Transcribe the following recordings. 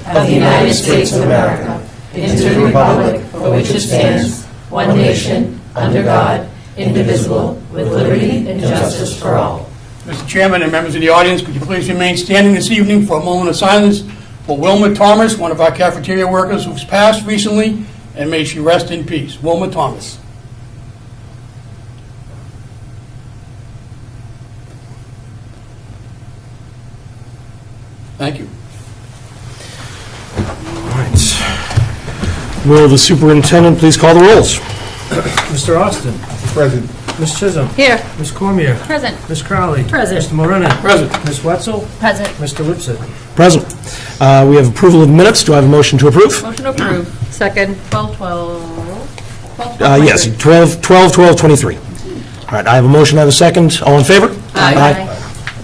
of the United States of America, and to the republic for which it stands, one nation, under God, indivisible, with liberty and justice for all. Mr. Chairman and members of the audience, could you please remain standing this evening for a moment of silence for Wilma Thomas, one of our cafeteria workers who's passed recently, and may she rest in peace. Wilma Thomas. Thank you. All right. Will the superintendent please call the rolls? Mr. Austin. Present. Ms. Chisholm. Here. Ms. Cormier. Present. Ms. Crowley. Present. Mr. Moreno. Present. Ms. Wetzel. Present. Mr. Lipset. Present. We have approval of minutes. Do I have a motion to approve? Motion to approve. Second. 12-12. Yes, 12-12-23. All right, I have a motion, I have a second. All in favor? Aye.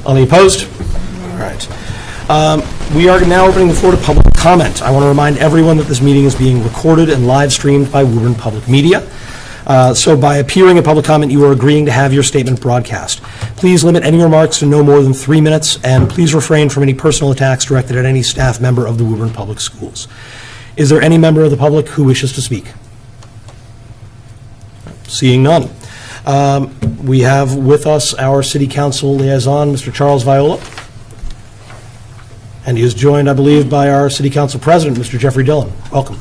Any opposed? All right. We are now opening the floor to public comment. I want to remind everyone that this meeting is being recorded and live streamed by Woburn Public Media. So by appearing in public comment, you are agreeing to have your statement broadcast. Please limit any remarks to no more than 3 minutes, and please refrain from any personal attacks directed at any staff member of the Woburn Public Schools. Is there any member of the public who wishes to speak? Seeing none. We have with us our City Council liaison, Mr. Charles Viola. And he is joined, I believe, by our City Council President, Mr. Jeffrey Dillon. Welcome.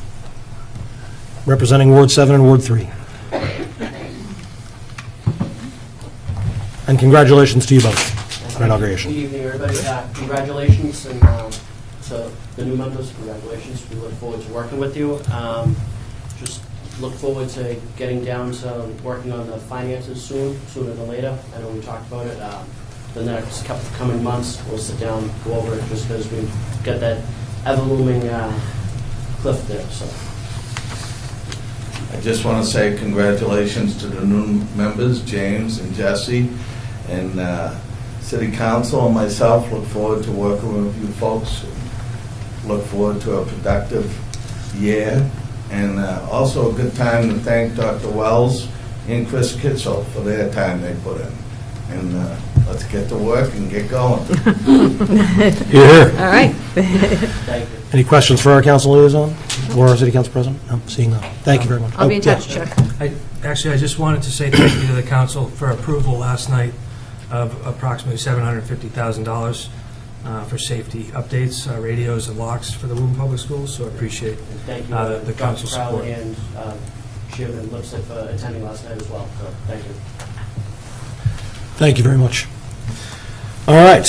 Representing Ward 7 and Ward 3. And congratulations to you both on inauguration. Good evening, everybody. Congratulations, and to the new members, congratulations. We look forward to working with you. Just look forward to getting down to working on the finances sooner than later. I know we talked about it. The next couple coming months, we'll sit down, go over it, just because we've got that ever-looming cliff there. So. I just want to say congratulations to the new members, James and Jesse, and City Council and myself. Look forward to working with you folks. Look forward to a productive year, and also a good time to thank Dr. Wells and Chris Kitchell for their time they put in. And let's get to work and get going. You're here. All right. Thank you. Any questions for our council liaison or our City Council President? No, seeing none. Thank you very much. I'll be in touch, Yeah. Chuck. I just wanted to say thank you to the council for approval last night of approximately $750,000 for safety updates, radios and locks for the Woburn Public Schools, so I appreciate And thank you, the Dr. council's support. Crowley and Chairman Lipset for attending last night as well. So thank you. Thank you very much. All right,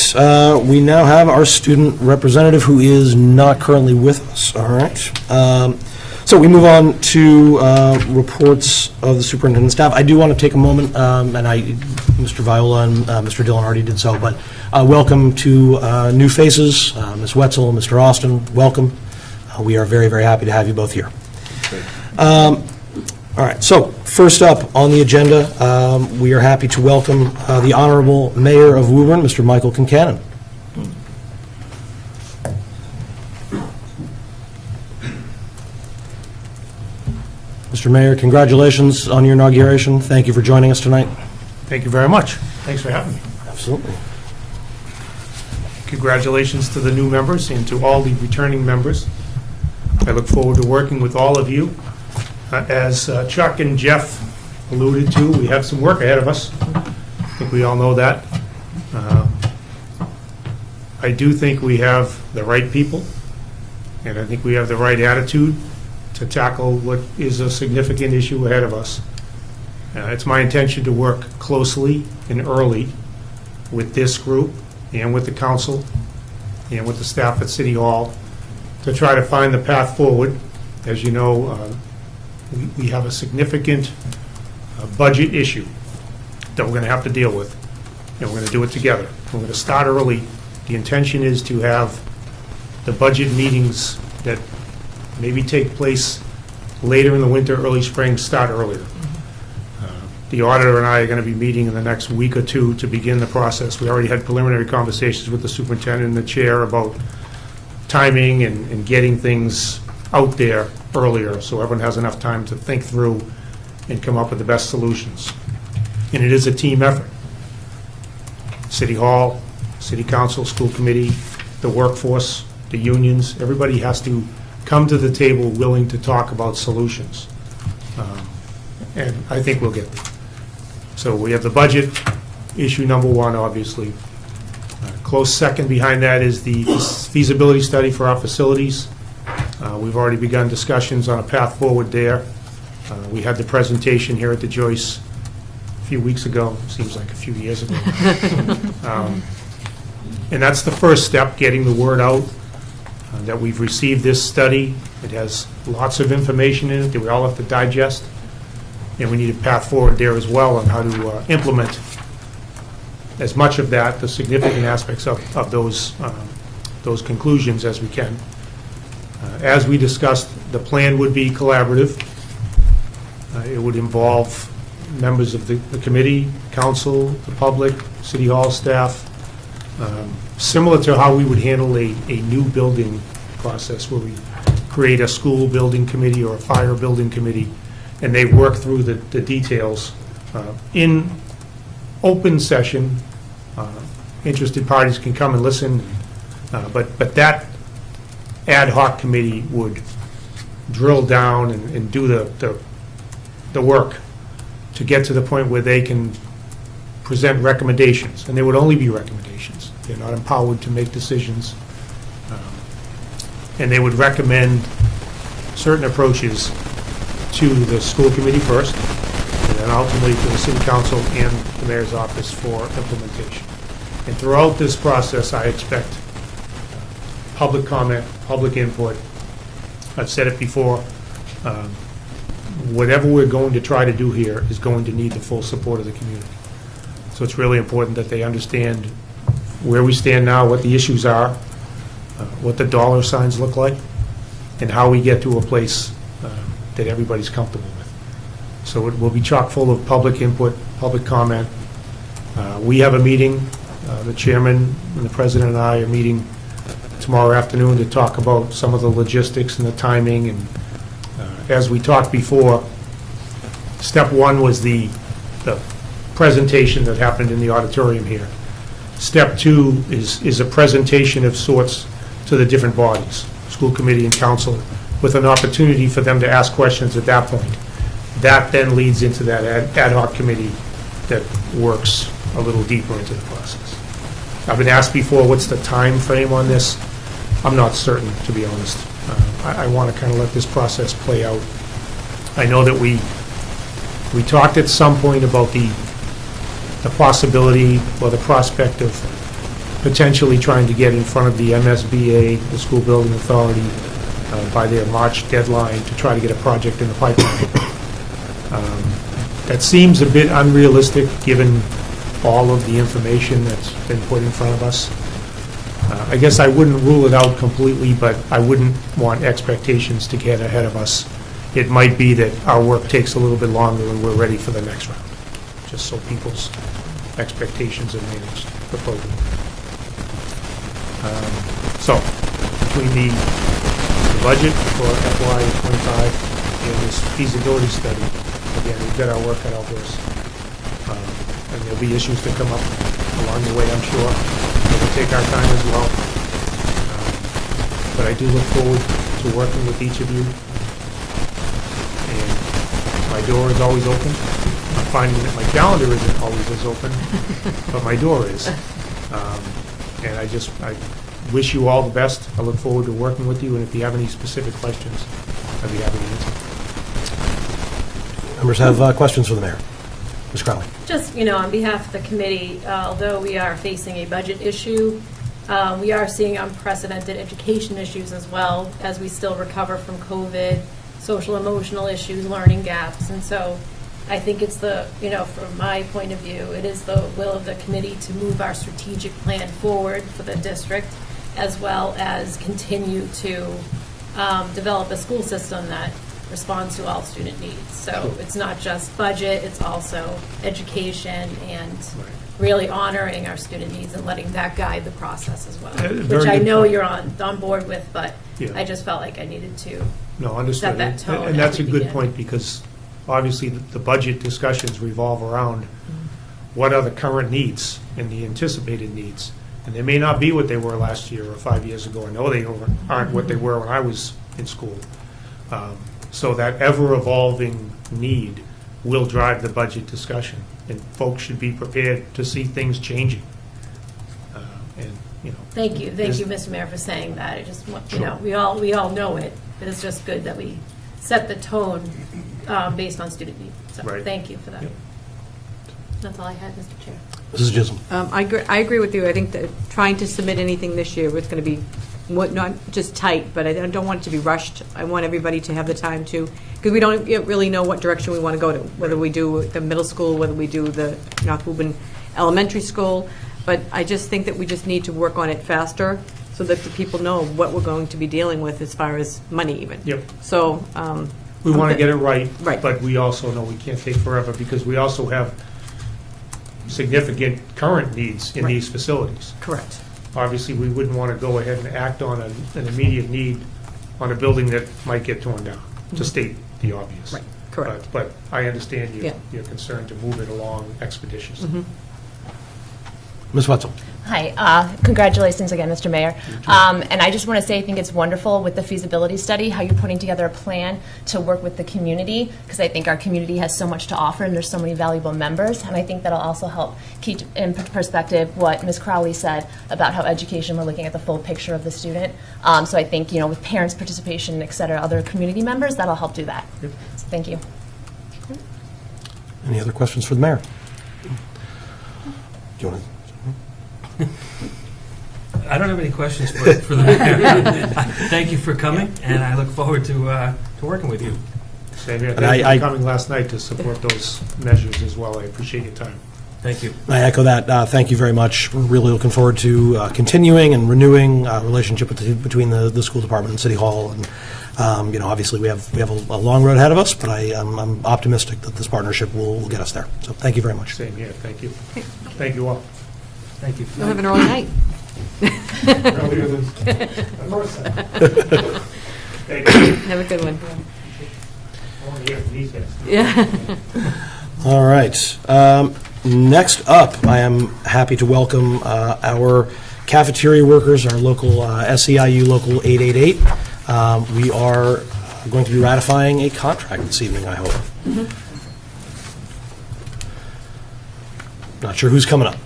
we now have our student representative who is not currently with us. All right. So we move on to reports of the superintendent's staff. I do want to take a moment, Mr. Viola and Mr. Dillon already did so, but welcome to new faces, Ms. Wetzel, Mr. Austin, welcome. We are very, very happy to have you both here. All right, so first up on the agenda, we are happy to welcome the Honorable Mayor of Woburn, Mr. Michael Kincannon. Mr. Mayor, congratulations on your inauguration. Thank you for joining us tonight. Thank you very much. Thanks for having me. Absolutely. Congratulations to the new members and to all the returning members. I look forward to working with all of you. As Chuck and Jeff alluded to, we have some work ahead of us. I think we all know that. I do think we have the right people, and I think we have the right attitude to tackle what is a significant issue ahead of us. It's my intention to work closely and early with this group and with the council and with the staff at City Hall to try to find the path forward. As you know, we have a significant budget issue that we're going to have to deal with, and we're going to do it together. We're going to start early. The intention is to have the budget meetings that maybe take place later in the winter, early spring, start earlier. The auditor and I are going to be meeting in the next week or two to begin the process. We already had preliminary conversations with the superintendent and the chair about timing and getting things out there earlier so everyone has enough time to think through and come up with the best solutions. And it is a team effort. City Hall, City Council, School Committee, the workforce, the unions, everybody has to come to the table willing to talk about solutions. And I think we'll get there. So we have the budget, issue number one, obviously. Close second behind that is the feasibility study for our facilities. We've already begun discussions on a path forward there. We had the presentation here at the Joyce a few weeks ago, seems like a few years ago. And that's the first step, getting the word out that we've received this study. It has lots of information in it that we all have to digest. And we need a path forward there as well on how to implement as much of that, the significant aspects of those conclusions as we can. As we discussed, the plan would be collaborative. It would involve members of the committee, council, the public, city hall staff, similar to how we would handle a new building process where we create a school building committee or a fire building committee, and they work through the details in open session. Interested parties can come and listen, but that ad hoc committee would drill down and do the work to get to the point where they can present recommendations, and they would only be recommendations. They're not empowered to make decisions. And they would recommend certain approaches to the school committee first, and then ultimately to the city council and the mayor's office for implementation. And throughout this process, I expect public comment, public input. I've said it before, whatever we're going to try to do here is going to need the full support of the community. So it's really important that they understand where we stand now, what the issues are, what the dollar signs look like, and how we get to a place that everybody's comfortable with. So it will be chock full of public input, public comment. We have a meeting, the chairman and the president and I are meeting tomorrow afternoon to talk about some of the logistics and the timing. And as we talked before, step one was the presentation that happened in the auditorium here. Step two is a presentation of sorts to the different bodies, school committee and council, with an opportunity for them to ask questions at that point. That then leads into that ad hoc committee that works a little deeper into the process. I've been asked before, what's the time frame on this? I'm not certain, to be honest. I want to kind of let this process play out. I know that we talked at some point about the possibility or the prospect of potentially trying to get in front of the MSBA, the School Building Authority, by their March deadline to try to get a project in the pipeline. That seems a bit unrealistic given all of the information that's been put in front of us. I guess I wouldn't rule it out completely, but I wouldn't want expectations to get ahead of us. It might be that our work takes a little bit longer and we're ready for the next round, just so people's expectations are managed appropriately. So, between the budget for FY25 and this feasibility study, again, we've got our work cut out for us. And there'll be issues that come up along the way, I'm sure. We'll take our time as well. But I do look forward to working with each of you. And my door is always open. I'm finding that my calendar isn't always as open, but my door is. And I wish you all the best. I look forward to working with you, and if you have any specific questions, I'd be happy to answer. Members have questions for the mayor. Ms. Crowley. Just, on behalf of the committee, although we are facing a budget issue, we are seeing unprecedented education issues as well as we still recover from COVID, social emotional issues, learning gaps. And so I think it's from my point of view, it is the will of the committee to move our strategic plan forward for the district, as well as continue to develop a school system that responds to all student needs. So it's not just budget, it's also education and really honoring our student needs and letting that guide the process as well, which I know you're on board with, but Yeah. I just felt like I needed to Understood. set that tone. And that's a as we good begin. point, because obviously the budget discussions revolve around what are the current needs and the anticipated needs, And they may not be what they were last year or 5 years ago. I know they aren't what they were when I was in school. So that ever-evolving need will drive the budget discussion, and folks should be prepared to see things changing. And, you know. Thank you, Mr. Mayor, for saying that. I just want, you know, we all know it, but it's just good that we set the tone based on student need. So, Right. thank you for that. Yep. That's all I had, Mr. Chair. Mrs. Chisholm. I agree with you. I think that trying to submit anything this year is going to be not just tight, but I don't want it to be rushed. I want everybody to have the time to, because we don't really know what direction we want to go to, whether we do the middle school, whether we do the North Woburn Elementary School. But I just think that we just need to work on it faster so that the people know what we're going to be dealing with as far as money even. Yep. So. We want to get it right. Right. But we also know we can't take forever, because we also have significant current needs in Right. these facilities. Correct. Obviously, we wouldn't want to go ahead and act on an immediate need on a building that might get torn down, to state the obvious. Right, correct. But I understand Yeah. your concern to move it along expeditiously. Ms. Wetzel. Hi, congratulations again, Mr. Mayor. And I just want to say I think it's wonderful with the feasibility study, how you're putting together a plan to work with the community, because I think our community has so much to offer and there's so many valuable members, and I think that'll also help keep in perspective what Ms. Crowley said about how education, we're looking at the full picture of the student. So I think, you know, with parents' participation, et cetera, other community members, that'll help do that. Yep. So thank you. Any other questions for the mayor? Do you want to? I don't have any questions for the mayor. Thank you for coming, and I look forward to working with you. Same here. And Thank you I- for coming last night to support those measures as well. I appreciate your time. Thank you. I echo that. Thank you very much. We're really looking forward to continuing and renewing relationship between the school department and City Hall. And, you know, obviously we have a long road ahead of us, but I'm optimistic that this partnership will get us there. So thank you very much. Same here. Thank you. Thank you all. Thank you. You'll have an early night. Earlier than the first time. Thank you. Have a good one. I want to hear from these guys. Yeah. All right. Next up, I am happy to welcome our cafeteria workers, our local SEIU Local 888. We are going to be ratifying a contract this evening, I hope. Not sure who's coming up.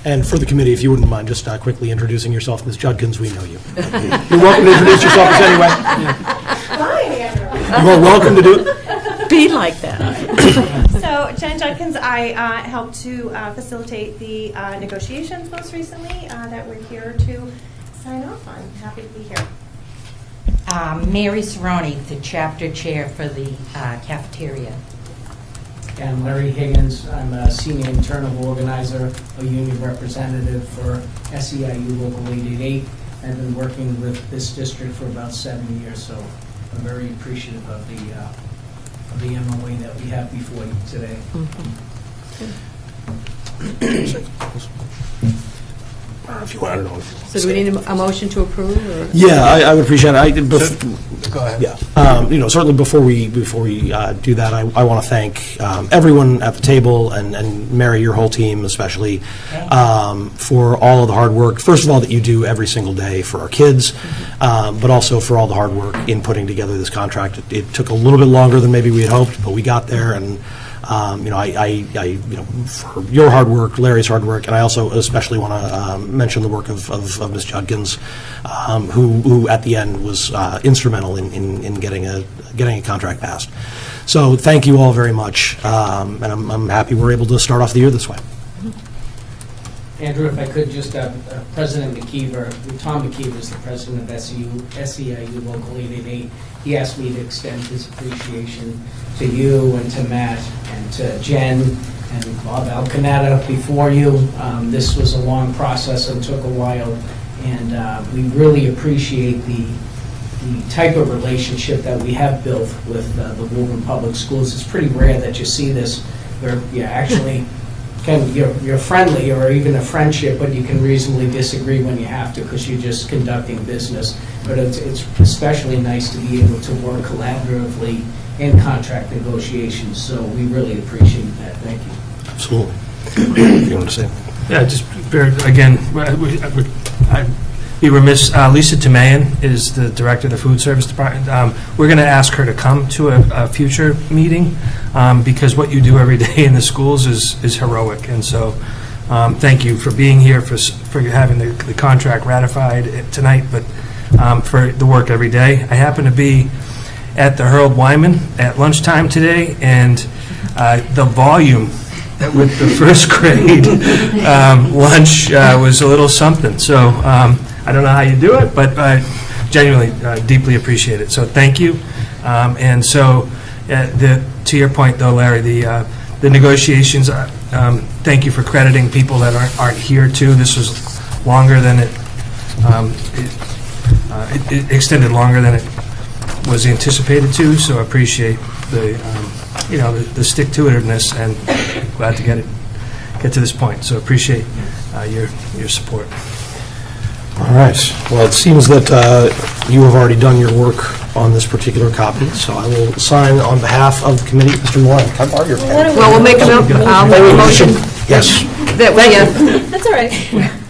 And for the committee, if you wouldn't mind just quickly introducing yourself, Ms. Judkins, we know you. You're welcome to introduce yourself anyway. You're welcome to do it. Be like that. So, Jen Judkins, I helped to facilitate the negotiations most recently that we're here to sign off on. Happy to be here. Mary Cerrone, the chapter chair for the cafeteria. And Larry Higgins, I'm a senior internal organizer, a union representative for SEIU Local 888. I've been working with this district for about 7 years, so I'm very appreciative of the MOA that we have before you today. If you want, I don't know. So do we need a motion to approve? Or? Yeah, I would appreciate it. Go ahead. Yeah, you know, certainly before we do that, I want to thank everyone at the table and Mary, your whole team especially, for all of the hard work. First of all, that you do every single day for our kids, but also for all the hard work in putting together this contract. It took a little bit longer than maybe we had hoped, but we got there. And you know, you know, for your hard work, Larry's hard work, and I also especially want to mention the work of Ms. Judkins, who at the end was instrumental in getting a contract passed. So thank you all very much, and I'm happy we're able to start off the year this way. Andrew, if I could just, President McKeever, Tom McKeever is the president of SEIU Local 888. He asked me to extend his appreciation to you and to Matt and to Jen and Bob Alcanetta before you. This was a long process and took a while, and we really appreciate the type of relationship that we have built with the Woburn Public Schools. It's pretty rare that you see this actually, you're friendly or even a friendship, but you can reasonably disagree when you have to because you're just conducting business. But it's especially nice to be able to work collaboratively in contract negotiations, so we really appreciate that. Thank you. Absolutely. If you want to say. Yeah, just again, I'd be remiss. Lisa Tamayan is the director of the food service department. We're going to ask her to come to a future meeting because what you do every day in the schools is heroic. And so, thank you for being here, for having the contract ratified tonight, but for the work every day. I happen to be at the Harold Wyman at lunchtime today, and the volume with the first grade lunch was a little something. So I don't know how you do it, but I genuinely deeply appreciate it. So thank you. And so to your point, though, Larry, the negotiations, thank you for crediting people that aren't here, too. This was longer than it extended longer than it was anticipated to, so I appreciate the stick-to-itiveness, and glad to get to this point. So appreciate your support. All right. Well, it seems that you have already done your work on this particular copy, so I will sign on behalf of the committee. Mr. Moran, can I borrow your pen? Well, we'll make a motion. Yes. That we, That's all right.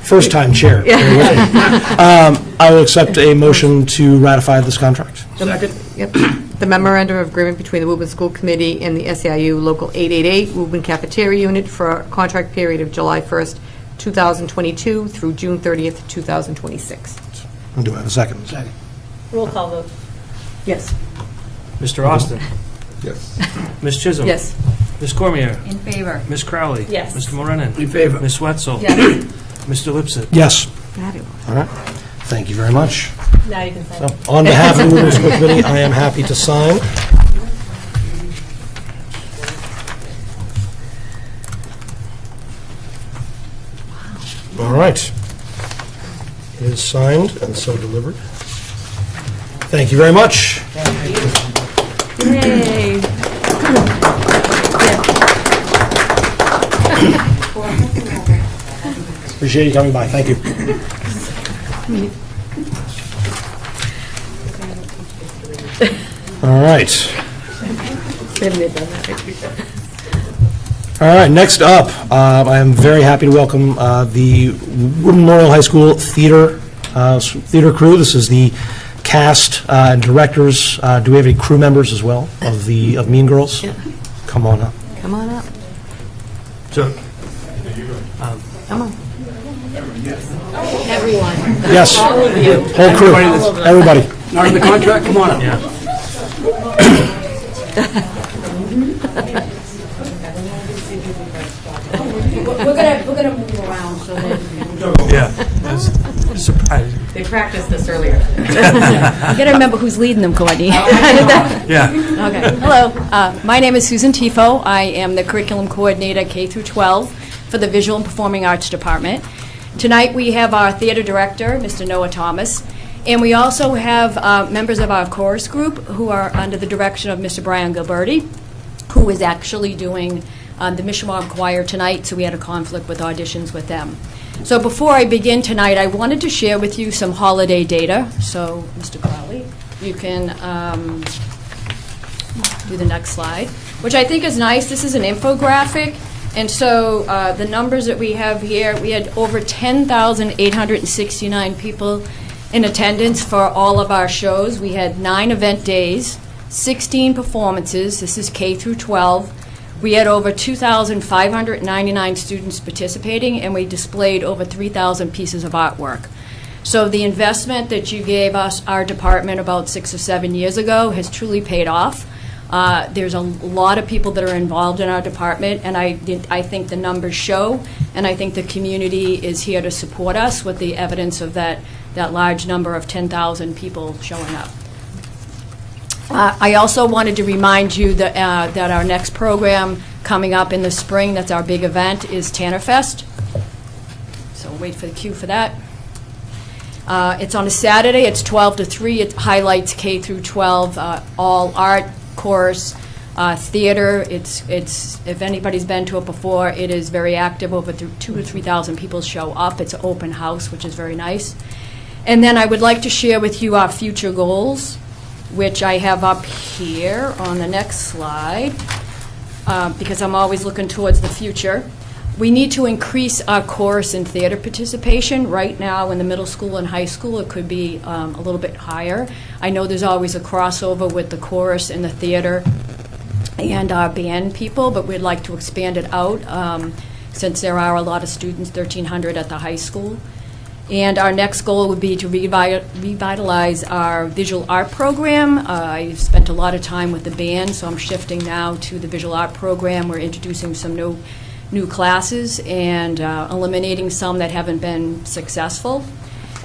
First-time chair. I will accept a motion to ratify this contract. Yep. The memorandum of agreement between the Woburn School Committee and the SEIU Local 888 Woburn Cafeteria Unit for a contract period of July 1st, 2022 through June 30th, 2026. And do I have a second? Second. Roll call vote. Yes. Mr. Austin? Yes. Ms. Chisholm? Yes. Ms. Cormier? In favor. Ms. Crowley? Yes. Mr. Morenin? In favor. Ms. Wetzel? Yes. Mr. Lipset? Yes. Fabulous. All right. Thank you very much. Now you can sign. So, on behalf of the Woburn School Committee, I am happy to sign. All right. It is signed and so delivered. Thank you very much. Yay. Appreciate you coming by. Thank you. All right. All right, next up, I am very happy to welcome the Woburn Memorial High School theater crew. This is the cast and directors. Do we have any crew members as well of Mean Girls? Yeah. Come on up. Come on up. So, Come on. Everyone. Yes. All of you. Whole crew. Everybody. Not in the contract, come on up. yeah. We're gonna move around so that Yeah. Surprise. they practiced this earlier. You got to remember who's leading them, Courtney. Yeah. Okay. Hello. My name is Susan Tifo. I am the curriculum coordinator K through 12 for the Visual and Performing Arts Department. Tonight we have our theater director, Mr. Noah Thomas, and we also have members of our chorus group who are under the direction of Mr. Brian Gilberti, who is actually doing the Mishawaka Choir tonight, so we had a conflict with auditions with them. So before I begin tonight, I wanted to share with you some holiday data. So, Mr. Crowley, you can do the next slide, which I think is nice. This is an infographic. And so the numbers that we have here, we had over 10,869 people in attendance for all of our shows. We had 9 event days, 16 performances. This is K through 12. We had over 2,599 students participating, and we displayed over 3,000 pieces of artwork. So the investment that you gave us, our department, about 6 or 7 years ago has truly paid off. There's a lot of people that are involved in our department, and I think the numbers show, and I think the community is here to support us with the evidence of that large number of 10,000 people showing up. I also wanted to remind you that our next program coming up in the spring, that's our big event, is Tannerfest. So wait for the cue for that. It's on a Saturday. It's 12 to 3. It highlights K through 12, all art, chorus, Theater, it's if anybody's been to it before, it is very active. Over 2,000 to 3,000 people show up. It's an open house, which is very nice. And then I would like to share with you our future goals, which I have up here on the next slide, because I'm always looking towards the future. We need to increase our chorus and theater participation. Right now, in the middle school and high school, it could be a little bit higher. I know there's always a crossover with the chorus and the theater and our band people, but we'd like to expand it out since there are a lot of students, 1,300 at the high school. And our next goal would be to revitalize our visual art program. I've spent a lot of time with the band, so I'm shifting now to the visual art program. We're introducing some new classes and eliminating some that haven't been successful.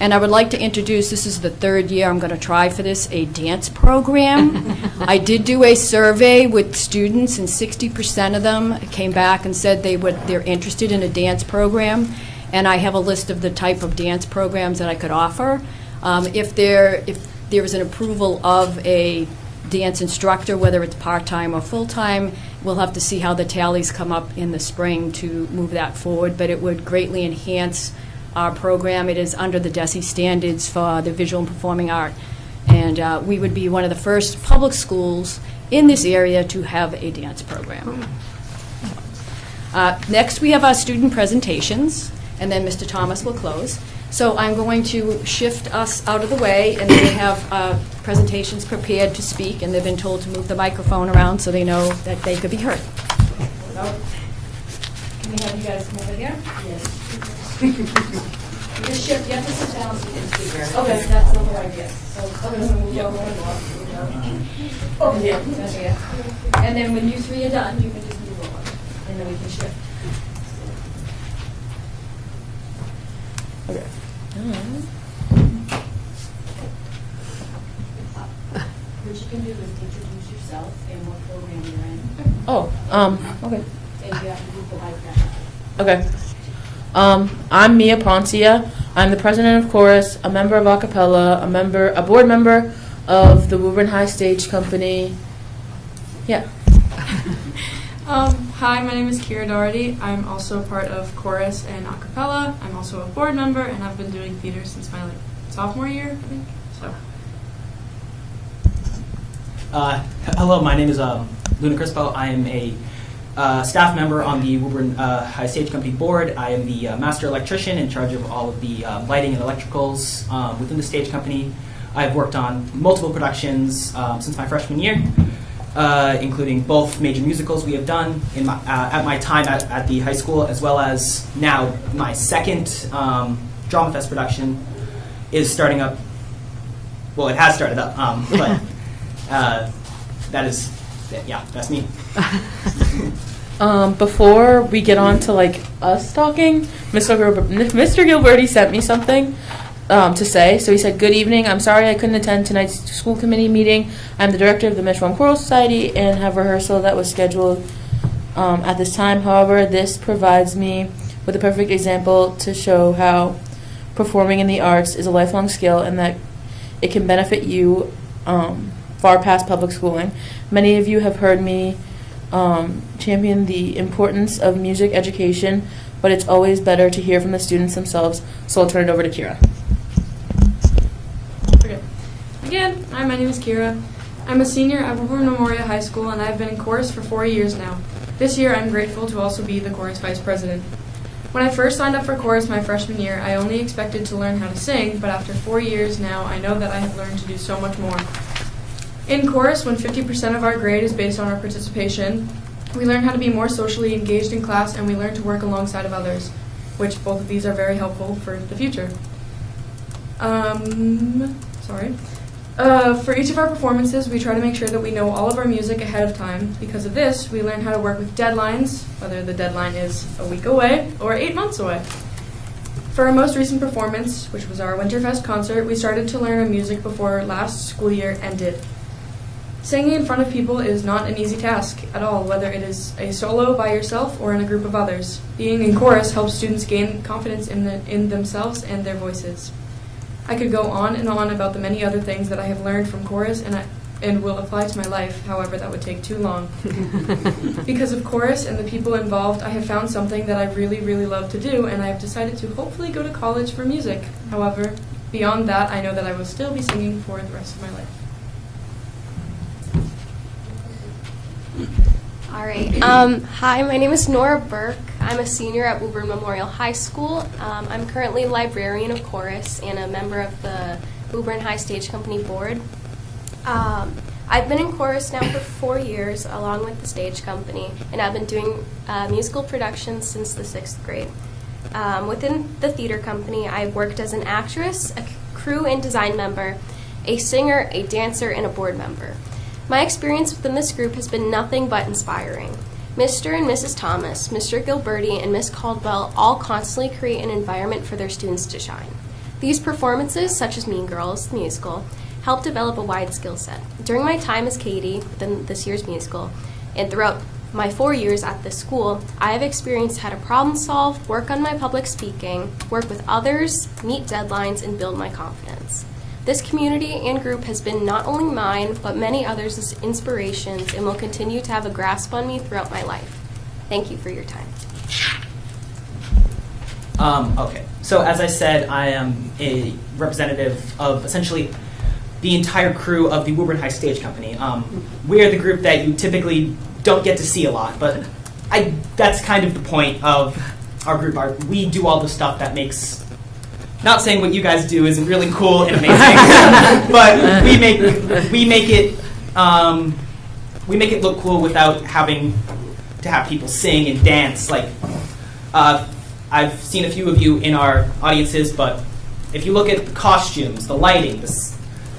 And I would like to introduce, this is the third year I'm going to try for this, a dance program. I did do a survey with students, and 60% of them came back and said they're interested in a dance program. And I have a list of the type of dance programs that I could offer. If there is an approval of a dance instructor, whether it's part-time or full-time, we'll have to see how the tallies come up in the spring to move that forward. But it would greatly enhance our program. It is under the DESE standards for the visual and performing art. And we would be one of the first public schools in this area to have a dance program. Next, we have our student presentations, and then Mr. Thomas will close. So I'm going to shift us out of the way, and they have presentations prepared to speak, and they've been told to move the microphone around so they know that they could be heard. So, can we have you guys come over here? Yes. Just shift, you have to sit down so you can speak. Okay, that's the whole idea. So, okay, so move over here. That's here. And then when you three are done, you can just move over, and then we can shift. Okay. What you can do is introduce yourself and what program you're in. Okay. And you have to move the mic down. Okay. I'm Mia Poncia. I'm the president of chorus, a member of acapella, a board member of the Woburn High Stage Company. Yeah. Hi, my name is Kira Doherty. I'm also part of chorus and a cappella. I'm also a board member, and I've been doing theater since my sophomore year, I think. So. Hello, my name is Luna Crispo. I am a staff member on the Woburn High Stage Company board. I am the master electrician in charge of all of the lighting and electricals within the stage company. I've worked on multiple productions since my freshman year. Including both major musicals we have done in at my time at the high school, as well as now my second Drama Fest production is starting up. Well, it has started up, but that's me. Before we get on to us talking, Mr. Gilberti sent me something to say. So he said, "Good evening. I'm sorry I couldn't attend tonight's school committee meeting. I'm the director of the Mishwan Choral Society and have rehearsal that was scheduled at this time. However, this provides me with a perfect example to show how performing in the arts is a lifelong skill and that it can benefit you far past public schooling. Many of you have heard me champion the importance of music education, but it's always better to hear from the students themselves. So I'll turn it over to Kira." Okay. Again, hi, my name is Kira. I'm a senior at Woburn Memorial High School, and I've been in chorus for 4 years now. This year, I'm grateful to also be the chorus vice president. When I first signed up for chorus my freshman year, I only expected to learn how to sing, but after 4 years now, I know that I have learned to do so much more. In chorus, when 50% of our grade is based on our participation, we learn how to be more socially engaged in class, and we learn to work alongside of others, which both of these are very helpful for the future. For each of our performances, we try to make sure that we know all of our music ahead of time. Because of this, we learn how to work with deadlines, whether the deadline is a week away or 8 months away. For our most recent performance, which was our Winterfest concert, we started to learn our music before last school year ended. Singing in front of people is not an easy task at all, whether it is a solo by yourself or in a group of others. Being in chorus helps students gain confidence in themselves and their voices. I could go on and on about the many other things that I have learned from chorus, and and will apply to my life. However, that would take too long. Because of chorus and the people involved, I have found something that I really, really love to do, and I have decided to hopefully go to college for music. However, beyond that, I know that I will still be singing for the rest of my life. All right. Hi, my name is Nora Burke. I'm a senior at Woburn Memorial High School. I'm currently librarian of chorus and a member of the Woburn High Stage Company board. I've been in chorus now for 4 years, along with the stage company, and I've been doing musical productions since the 6th grade. Within the theater company, I've worked as an actress, a crew and design member, a singer, a dancer, and a board member. My experience within this group has been nothing but inspiring. Mr. and Mrs. Thomas, Mr. Gilberti, and Miss Caldwell all constantly create an environment for their students to shine. These performances, such as Mean Girls, the musical, help develop a wide skill set. During my time as Katie within this year's musical, and throughout my 4 years at this school, I have experienced how to problem solve, work on my public speaking, work with others, meet deadlines, and build my confidence. This community and group has been not only mine, but many others' inspirations and will continue to have a grasp on me throughout my life. Thank you for your time. Okay, so as I said, I am a representative of essentially the entire crew of the Woburn High Stage Company. We are the group that you typically don't get to see a lot, but that's kind of the point of our group. We do all the stuff that makes, not saying what you guys do isn't really cool and amazing, but we make it look cool without having to have people sing and dance. Like, I've seen a few of you in our audiences, but if you look at the costumes, the lighting, the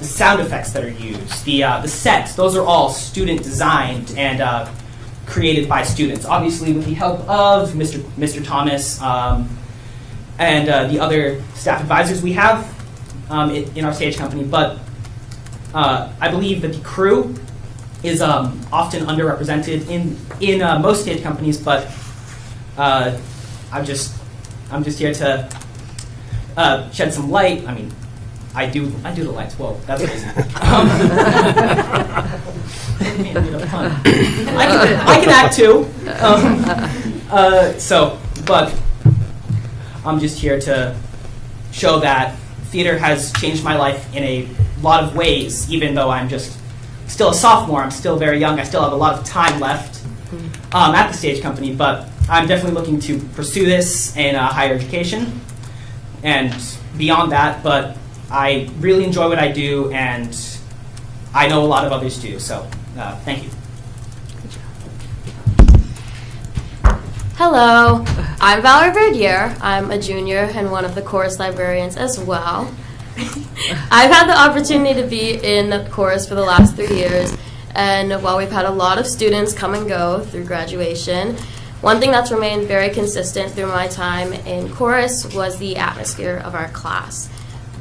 sound effects that are used, the sets, those are all student designed and created by students. Obviously, with the help of Mr. Thomas and the other staff advisors we have in our stage company. But I believe that the crew is often underrepresented in most stage companies. But I'm just here to shed some light. I mean, I do the lights. Whoa, that's amazing. I can act too. But I'm just here to show that theater has changed my life in a lot of ways. Even though I'm just still a sophomore, I'm still very young. I still have a lot of time left at the stage company. But I'm definitely looking to pursue this in higher education and beyond that. But I really enjoy what I do, and I know a lot of others do, so thank you. Hello, I'm Valerie Verdier. I'm a junior and one of the chorus librarians as well. I've had the opportunity to be in the chorus for the last 3 years, and while we've had a lot of students come and go through graduation, one thing that's remained very consistent through my time in chorus was the atmosphere of our class.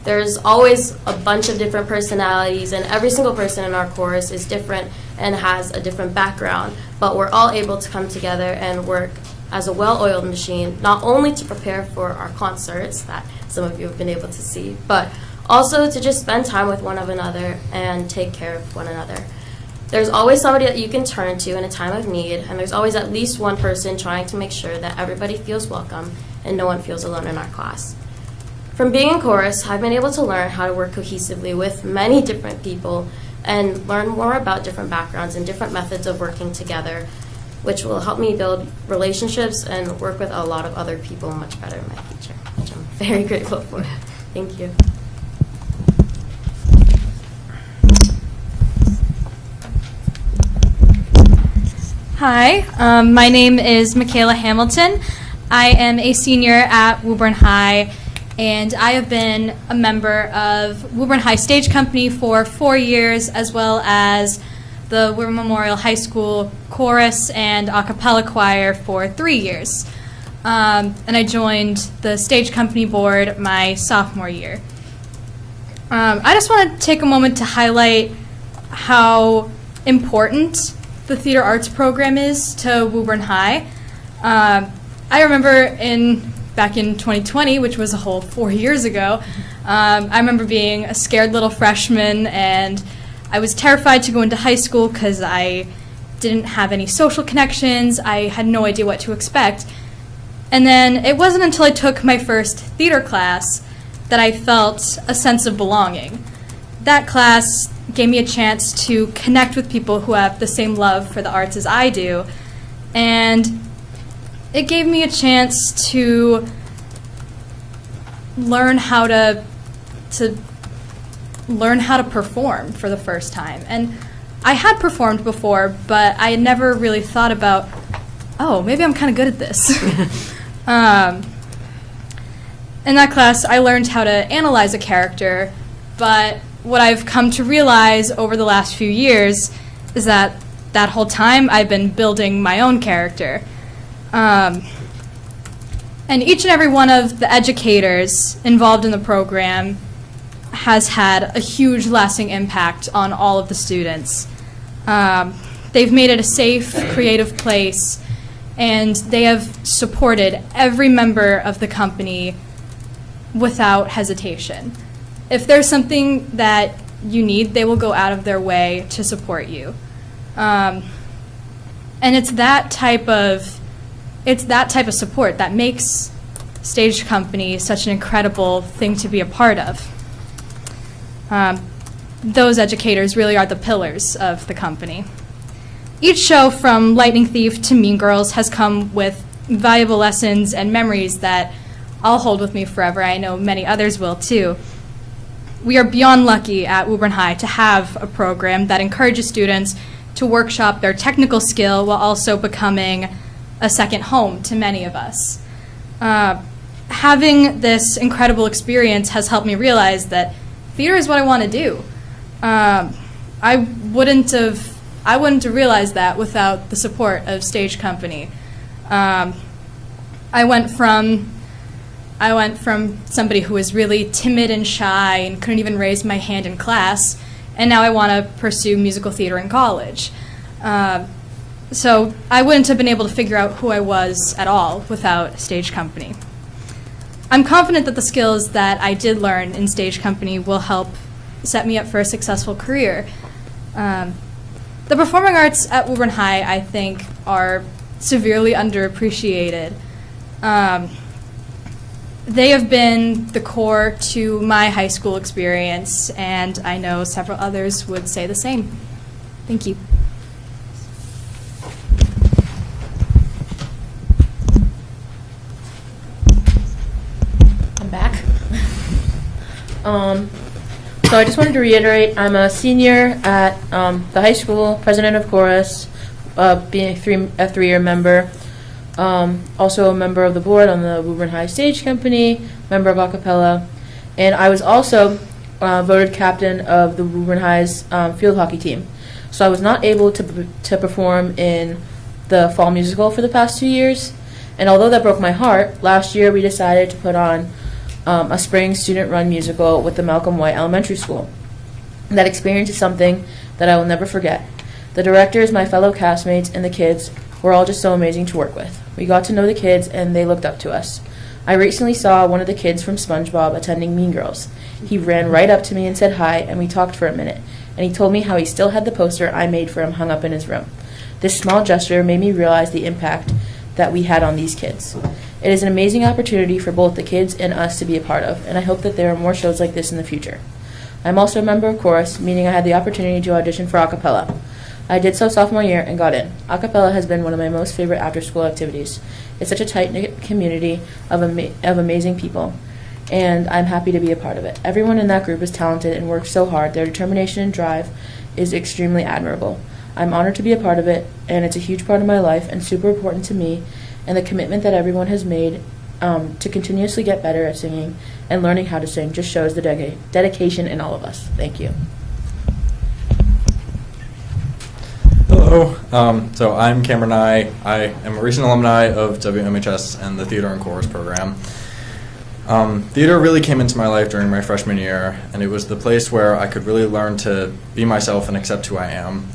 There's always a bunch of different personalities, and every single person in our chorus is different and has a different background, but we're all able to come together and work as a well-oiled machine, not only to prepare for our concerts that some of you have been able to see, but also to just spend time with one another and take care of one another. There's always somebody that you can turn to in a time of need, and there's always at least one person trying to make sure that everybody feels welcome and no one feels alone in our class. From being in chorus, I've been able to learn how to work cohesively with many different people and learn more about different backgrounds and different methods of working together, which will help me build relationships and work with a lot of other people much better in my future, which I'm very grateful for. Thank you. Hi, my name is Michaela Hamilton. I am a senior at Woburn High, and I have been a member of Woburn High Stage Company for 4 years, as well as the Woburn Memorial High School Chorus and a cappella choir for 3 years. And I joined the Stage Company board my sophomore year. I just want to take a moment to highlight how important the theater arts program is to Woburn High. I remember back in 2020, which was a whole 4 years ago, I remember being a scared little freshman and I was terrified to go into high school because I didn't have any social connections. I had no idea what to expect. And then it wasn't until I took my first theater class that I felt a sense of belonging. That class gave me a chance to connect with people who have the same love for the arts as I do. And it gave me a chance to learn how to learn how to perform for the first time. And I had performed before, but I had never really thought about, oh, maybe I'm kind of good at this. In that class, I learned how to analyze a character, but what I've come to realize over the last few years is that that whole time I've been building my own character. And each and every one of the educators involved in the program has had a huge lasting impact on all of the students. They've made it a safe, creative place, and they have supported every member of the company without hesitation. If there's something that you need, they will go out of their way to support you. And it's that type of support that makes Stage Company such an incredible thing to be a part of. Those educators really are the pillars of the company. Each show, from Lightning Thief to Mean Girls, has come with valuable lessons and memories that I'll hold with me forever. I know many others will too. We are beyond lucky at Woburn High to have a program that encourages students to workshop their technical skill while also becoming a second home to many of us. Having this incredible experience has helped me realize that theater is what I want to do. I wouldn't have realized that without the support of Stage Company. I went from somebody who was really timid and shy and couldn't even raise my hand in class, and now I want to pursue musical theater in college. So I wouldn't have been able to figure out who I was at all without Stage Company. I'm confident that the skills that I did learn in Stage Company will help set me up for a successful career. The performing arts at Woburn High, I think, are severely underappreciated. They have been the core to my high school experience, and I know several others would say the same. Thank you. I'm back. So I just wanted to reiterate, I'm a senior at the high school, president of chorus, being a three-year member. Also a member of the board on the Woburn High Stage Company, member of a cappella, and I was also voted captain of the Woburn High's field hockey team. So I was not able to perform in the fall musical for the past 2 years, and although that broke my heart, last year we decided to put on a spring student-run musical with the Malcolm White Elementary School. That experience is something that I will never forget. The directors, my fellow castmates, and the kids were all just so amazing to work with. We got to know the kids, and they looked up to us. I recently saw one of the kids from SpongeBob attending Mean Girls. He ran right up to me and said hi, and we talked for a minute, and he told me how he still had the poster I made for him hung up in his room. This small gesture made me realize the impact that we had on these kids. It is an amazing opportunity for both the kids and us to be a part of, and I hope that there are more shows like this in the future. I'm also a member of chorus, meaning I had the opportunity to audition for a cappella. I did so sophomore year and got in. A cappella has been one of my most favorite after-school activities. It's such a tight-knit community of amazing people, and I'm happy to be a part of it. Everyone in that group is talented and works so hard. Their determination and drive is extremely admirable. I'm honored to be a part of it, and it's a huge part of my life and super important to me, and the commitment that everyone has made to continuously get better at singing and learning how to sing just shows the dedication in all of us. Thank you. Hello, so I'm Cameron Nye. I am a recent alumni of WMHS and the Theater and Chorus program. Theater really came into my life during my freshman year, and it was the place where I could really learn to be myself and accept who I am.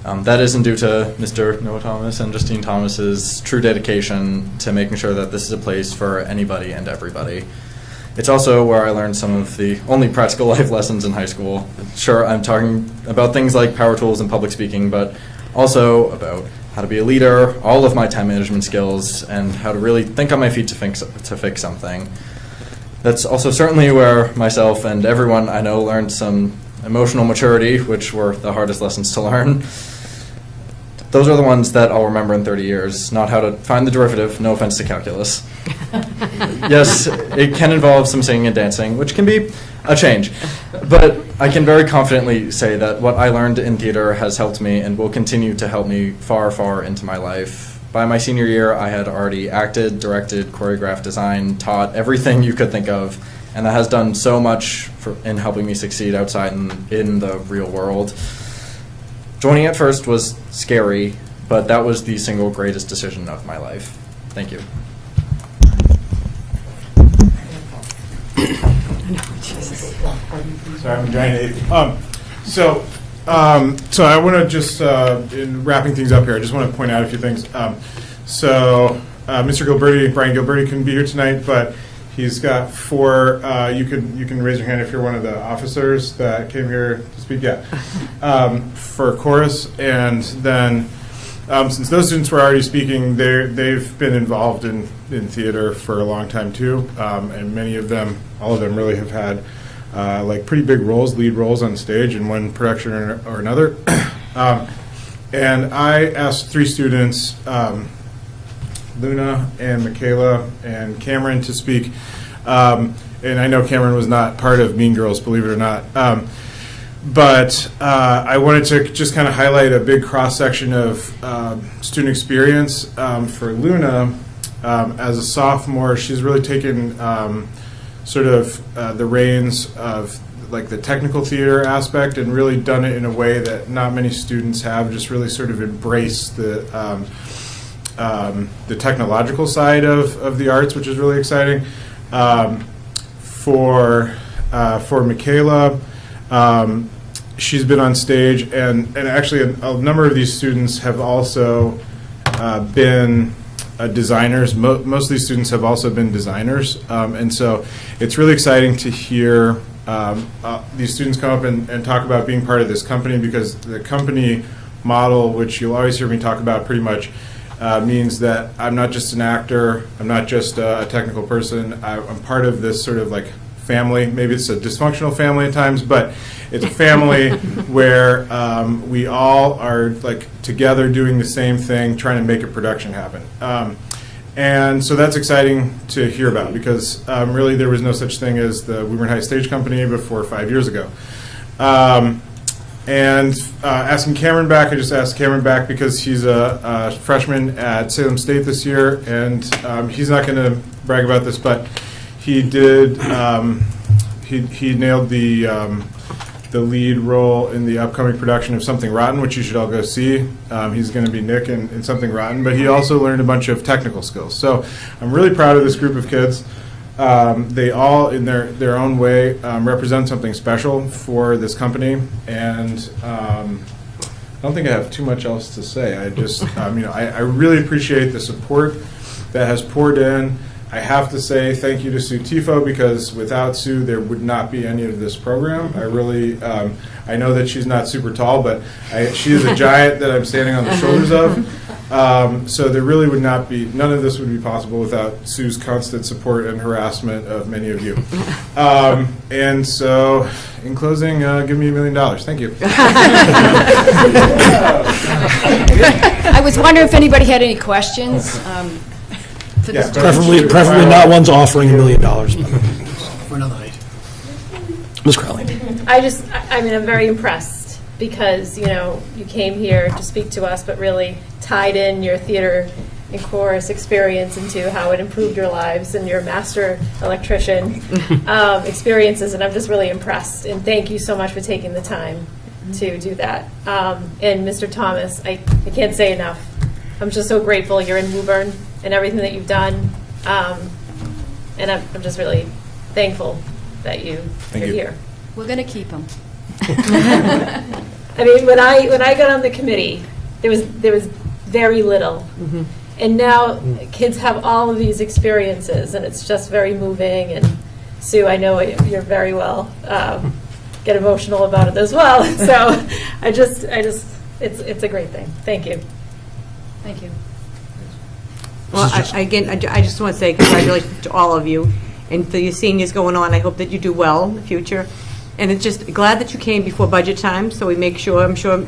That isn't due to Mr. Noah Thomas and Justine Thomas's true dedication to making sure that this is a place for anybody and everybody. It's also where I learned some of the only practical life lessons in high school. Sure, I'm talking about things like power tools and public speaking, but also about how to be a leader, all of my time management skills, and how to really think on my feet to fix something. That's also certainly where myself and everyone I know learned some emotional maturity, which were the hardest lessons to learn. Those are the ones that I'll remember in 30 years, not how to find the derivative, no offense to calculus. Yes, it can involve some singing and dancing, which can be a change. But I can very confidently say that what I learned in theater has helped me and will continue to help me far, far into my life. By my senior year, I had already acted, directed, choreographed, designed, taught, everything you could think of. And that has done so much in helping me succeed outside in the real world. Joining at first was scary, but that was the single greatest decision of my life. Thank you. Sorry, I'm giant ape. So I want to just, in wrapping things up here, I just want to point out a few things. Mr. Gilberti, Brian Gilberti couldn't be here tonight, but he's got 4, you can raise your hand if you're one of the officers that came here to speak, for chorus. And then, since those students were already speaking, they've been involved in theater for a long time too. And many of them, all of them really have had like pretty big roles, lead roles on stage in one production or another. And I asked 3 students, Luna and Michaela and Cameron, to speak. And I know Cameron was not part of Mean Girls, believe it or not. But I wanted to just kind of highlight a big cross-section of student experience. For Luna, as a sophomore, she's really taken sort of the reins of like the technical theater aspect and really done it in a way that not many students have, just really sort of embraced the technological side of the arts, which is really exciting. For Michaela, she's been on stage, and actually a number of these students have also been designers. Most of these students have also been designers, and so it's really exciting to hear these students come up and talk about being part of this company, because the company model, which you'll always hear me talk about pretty much, means that I'm not just an actor, I'm not just a technical person, I'm part of this sort of like family. Maybe it's a dysfunctional family at times, but it's a family where we all are like together doing the same thing, trying to make a production happen. And so that's exciting to hear about, because really there was no such thing as the Woburn High Stage Company before 5 years ago. And asking Cameron back, I just asked Cameron back because he's a freshman at Salem State this year, and he's not going to brag about this, but he did, he nailed the lead role in the upcoming production of Something Rotten, which you should all go see. He's going to be Nick in Something Rotten, but he also learned a bunch of technical skills. So I'm really proud of this group of kids. They all, in their own way, represent something special for this company, and I don't think I have too much else to say. I just, I really appreciate the support that has poured in. I have to say thank you to Sue Tifo, because without Sue, there would not be any of this program. I really, I know that she's not super tall, but she is a giant that I'm standing on the shoulders of. So there really would not be, none of this would be possible without Sue's constant support and harassment of many of you. And so, in closing, give me $1 million. Thank you. I was wondering if anybody had any questions. Preferably not ones offering $1 million. For another night. Ms. Crowley. I'm very impressed, because, you came here to speak to us, but really tied in your theater and chorus experience into how it improved your lives and your master electrician experiences, and I'm just really impressed. And thank you so much for taking the time to do that. And Mr. Thomas, I can't say enough. I'm just so grateful you're in Woburn and everything that you've done, and I'm just really thankful that you're here. We're going to keep them. When I got on the committee, there was very little, and now kids have all of these experiences, and it's just very moving. And Sue, I know you're very well, get emotional about it as well. So it's a great thing. Thank you. Thank you. Well, I just want to say congratulations to all of you, and for your seniors going on, I hope that you do well in the future. And it's just glad that you came before budget time, so we make sure, I'm sure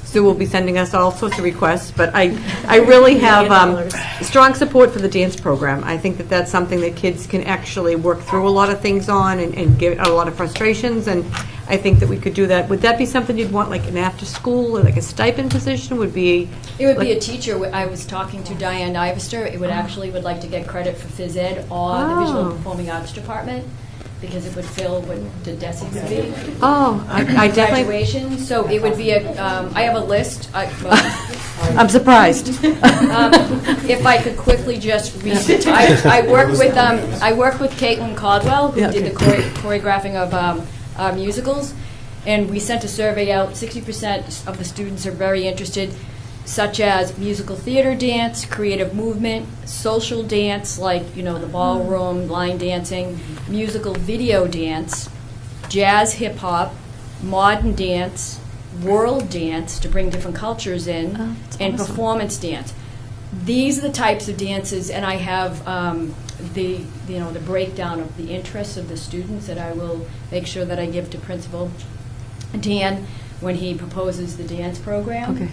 Sue will be sending us all sorts of requests, but I really have strong support for the dance program. I think that that's something that kids can actually work through a lot of things on and get out a lot of frustrations, and I think that we could do that. Would that be something you'd want, like an after-school, or like a stipend position would be? It would be a teacher. I was talking to Diane Ivester. It would actually would like to get credit for phys ed or the visual and performing arts department, because it would fill what the DESI would be. Oh, I definitely. Graduation, so it would be I have a list. I'm surprised. If I could quickly just read, I work with Caitlin Caldwell, who did the choreographing of musicals, and we sent a survey out. 60% of the students are very interested, such as musical theater dance, creative movement, social dance, like, the ballroom, line dancing, musical video dance, jazz, hip hop, modern dance, world dance to bring different cultures in, and awesome. Performance dance. These are the types of dances, and I have the breakdown of the interests of the students that I will make sure that I give to Principal Dan when he proposes the dance program. Okay.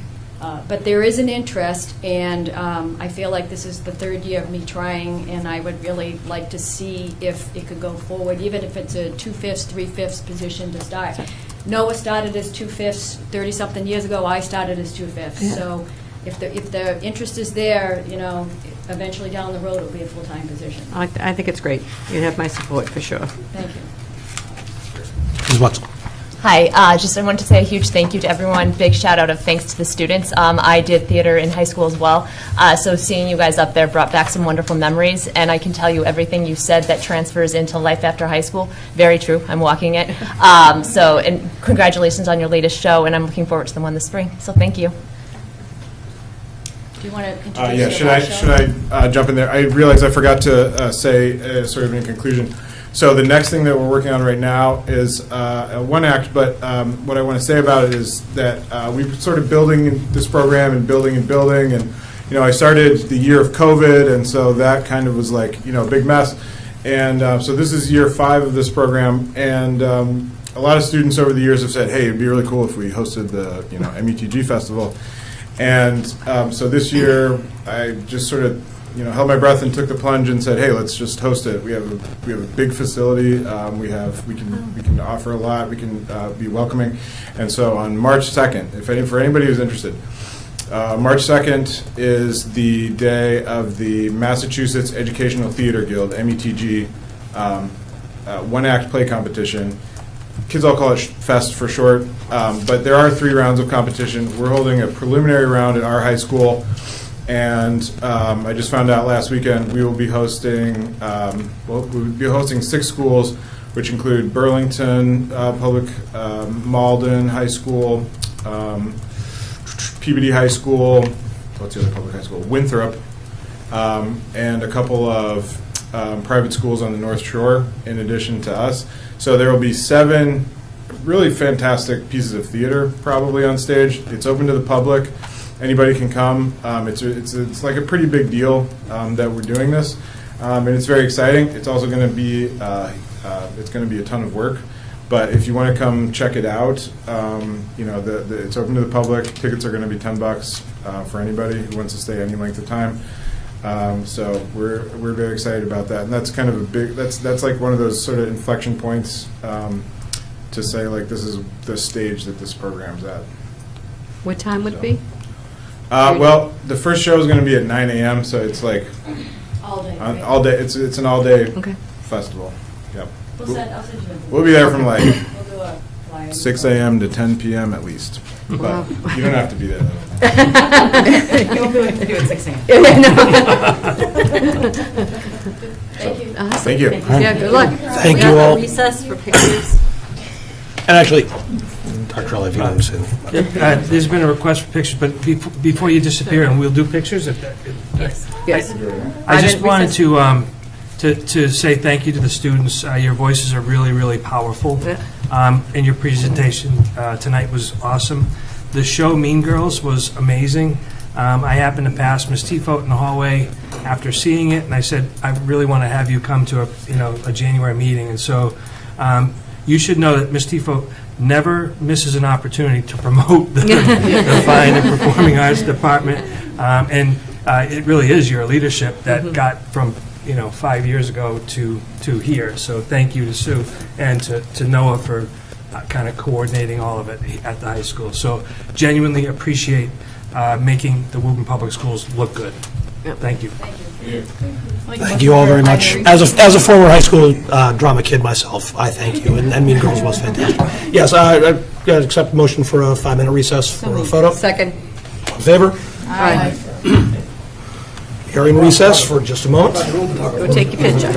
But there is an interest, and I feel like this is the third year of me trying, and I would really like to see if it could go forward, even if it's a 2/5, 3/5 position to start. Noah started as 2/5 30-something years ago. I started as 2/5. Yeah. So if the interest is there, eventually down the road it'll be a full-time position. I think it's great. You have my support for sure. Thank you. Ms. Wetzel. Hi, I wanted to say a huge thank you to everyone. Big shout out of thanks to the students. I did theater in high school as well, so seeing you guys up there brought back some wonderful memories, and I can tell you everything you said that transfers into life after high school, very true. I'm walking it. And congratulations on your latest show, and I'm looking forward to the one this spring, so thank you. Do you want to introduce Yeah, should I jump in there? I realize I forgot to say, sort of in conclusion, so the next thing that we're working on right now is one act, but what I want to say about it is that we've sort of building this program and building, and I started the year of COVID, and so that kind of was like, a big mess. And so this is year 5 of this program, and a lot of students over the years have said, hey, it'd be really cool if we hosted the METG festival. And so this year, I just sort of held my breath and took the plunge and said, hey, let's just host it. We have a big facility. We can offer a lot. We can be welcoming. And so on March 2nd, for anybody who's interested, March 2nd is the day of the Massachusetts Educational Theater Guild, METG, one-act play competition. Kids all call it Fest for short, but there are 3 rounds of competition. We're holding a preliminary round at our high school, and I just found out last weekend we will be hosting 6 schools, which include Burlington Public, Malden High School, Peabody High School, what's the other public high school? Winthrop, and a couple of private schools on the North Shore, in addition to us. So there will be 7 really fantastic pieces of theater probably on stage. It's open to the public. Anybody can come. It's like a pretty big deal that we're doing this, and it's very exciting. It's also going to be a ton of work. But if you want to come check it out, it's open to the public. Tickets are going to be $10 for anybody who wants to stay any length of time. So we're very excited about that, and that's kind of a big. That's like one of those sort of inflection points to say, like, this is the stage that this program's at. What time would it be? Well, the first show is going to be at 9 a.m., so it's like all day. Right? All day. It's an all-day festival. Yep. We'll be there from like 6 a.m. to 10 p.m. at least. But you don't have to be there. You won't be able to do it 6 a.m. Thank you. Thank you. Yeah, good luck. Thank We you have a all. recess for pictures. And actually, Dr. Ali, if you want to say anything. There's been a request for pictures, but before you disappear, and we'll do pictures. Yes. I just wanted to say thank you to the students. Your voices are really, really powerful. And your presentation tonight was awesome. The show Mean Girls was amazing. I happened to pass Ms. Tifo in the hallway after seeing it, and I said, I really want to have you come to a January meeting. And so you should know that Ms. Tifo never misses an opportunity to promote the Fine and Performing Arts Department. And it really is your leadership that got from 5 years ago to here. So thank you to Sue and to Noah for kind of coordinating all of it at the high school. So genuinely appreciate making the Woburn Public Schools look good. Thank you. Thank you all very much. As a former high school drama kid myself, I thank you, and Mean Girls was fantastic. Yes, I accept motion for a 5-minute recess for a photo. Second. All in favor? Aye. Hearing recess for just a moment. Go take your picture.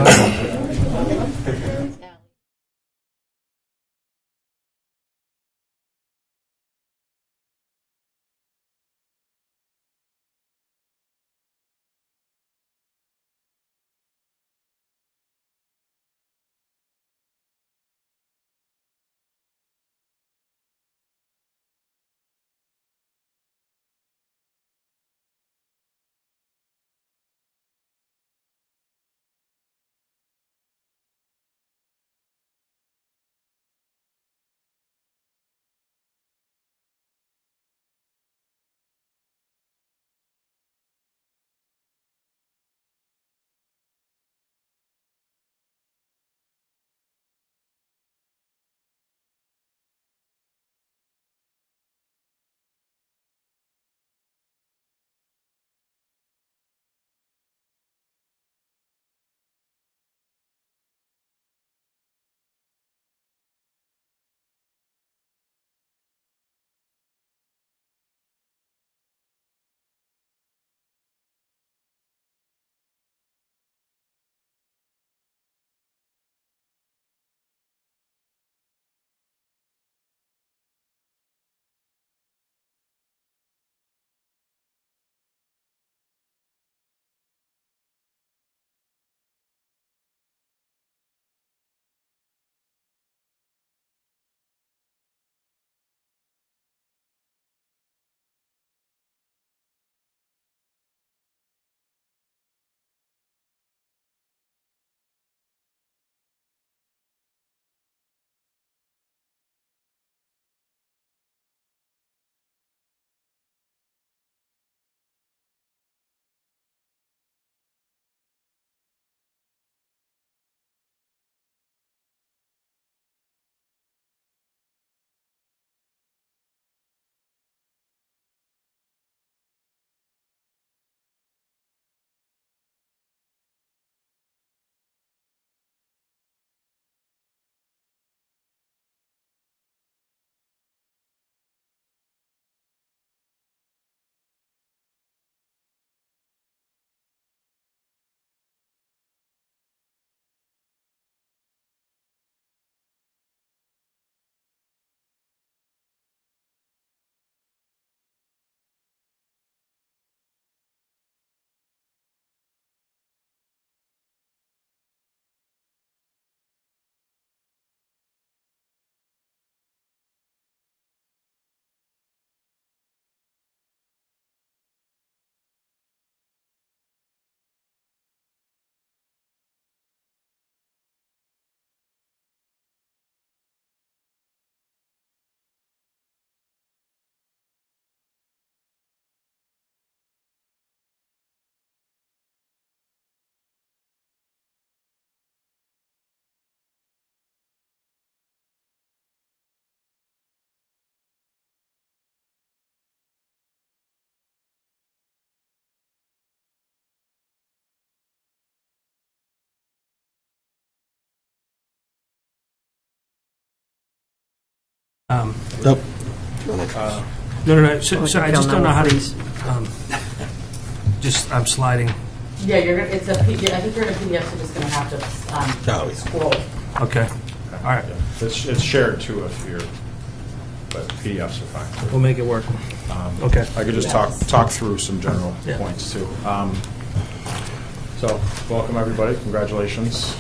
Nope. No. So I just don't know how to. I'm sliding. Yeah, it's a PDF. I think you're in a PDF, so just going to have to scroll. Okay. All right. It's shared too if you're, but PDFs are fine. We'll make it work. Okay. I could just talk through some general points too. So So, welcome everybody, congratulations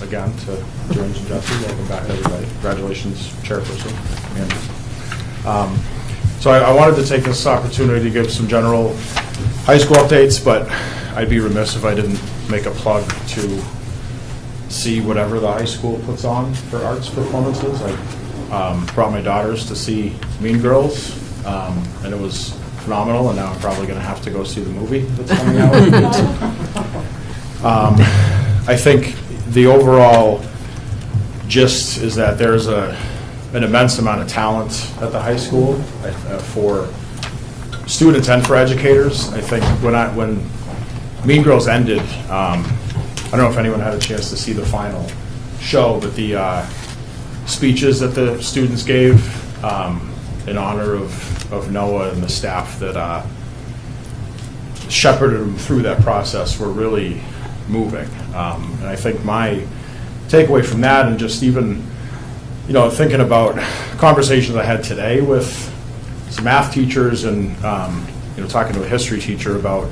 again to James and Jesse, welcome back everybody. Congratulations, Chairperson Andrew. So I wanted to take this opportunity to give some general high school updates, but I'd be remiss if I didn't make a plug to see whatever the high school puts on for arts performances. I brought my daughters to see Mean Girls, and it was phenomenal, and now I'm probably going to have to go see the movie that's coming out. I think the overall gist is that there's an immense amount of talent at the high school for students and for educators. I think when Mean Girls ended, I don't know if anyone had a chance to see the final show, but the speeches that the students gave in honor of Noah and the staff that shepherded them through that process were really moving. And I think my takeaway from that, and just even thinking about conversations I had today with some math teachers and talking to a history teacher about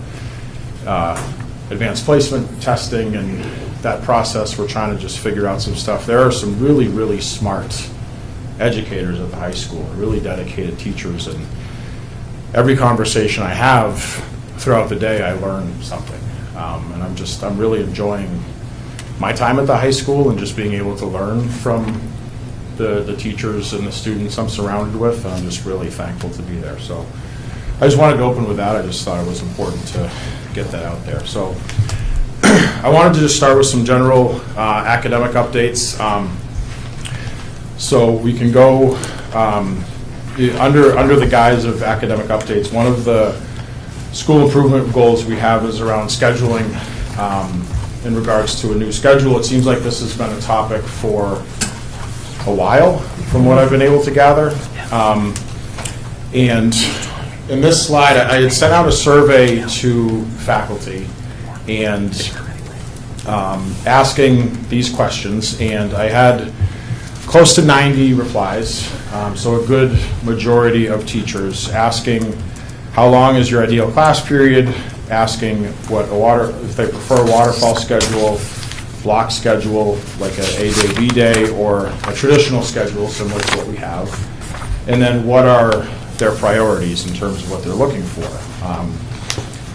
advanced placement testing and that process, we're trying to just figure out some stuff. There are some really, really smart educators at the high school, really dedicated teachers, and every conversation I have throughout the day, I learn something. And I'm really enjoying my time at the high school and just being able to learn from the teachers and the students I'm surrounded with, and I'm just really thankful to be there. So I just wanted to open with that. I just thought it was important to get that out there. So I wanted to just start with some general academic updates. So we can go under the guise of academic updates. One of the school improvement goals we have is around scheduling in regards to a new schedule. It seems like this has been a topic for a while, from what I've been able to gather. And in this slide, I had sent out a survey to faculty and asking these questions, and I had close to 90 replies, so a good majority of teachers asking how long is your ideal class period, asking if they prefer a waterfall schedule, block schedule, like an A-day, B-day, or a traditional schedule similar to what we have, and then what are their priorities in terms of what they're looking for.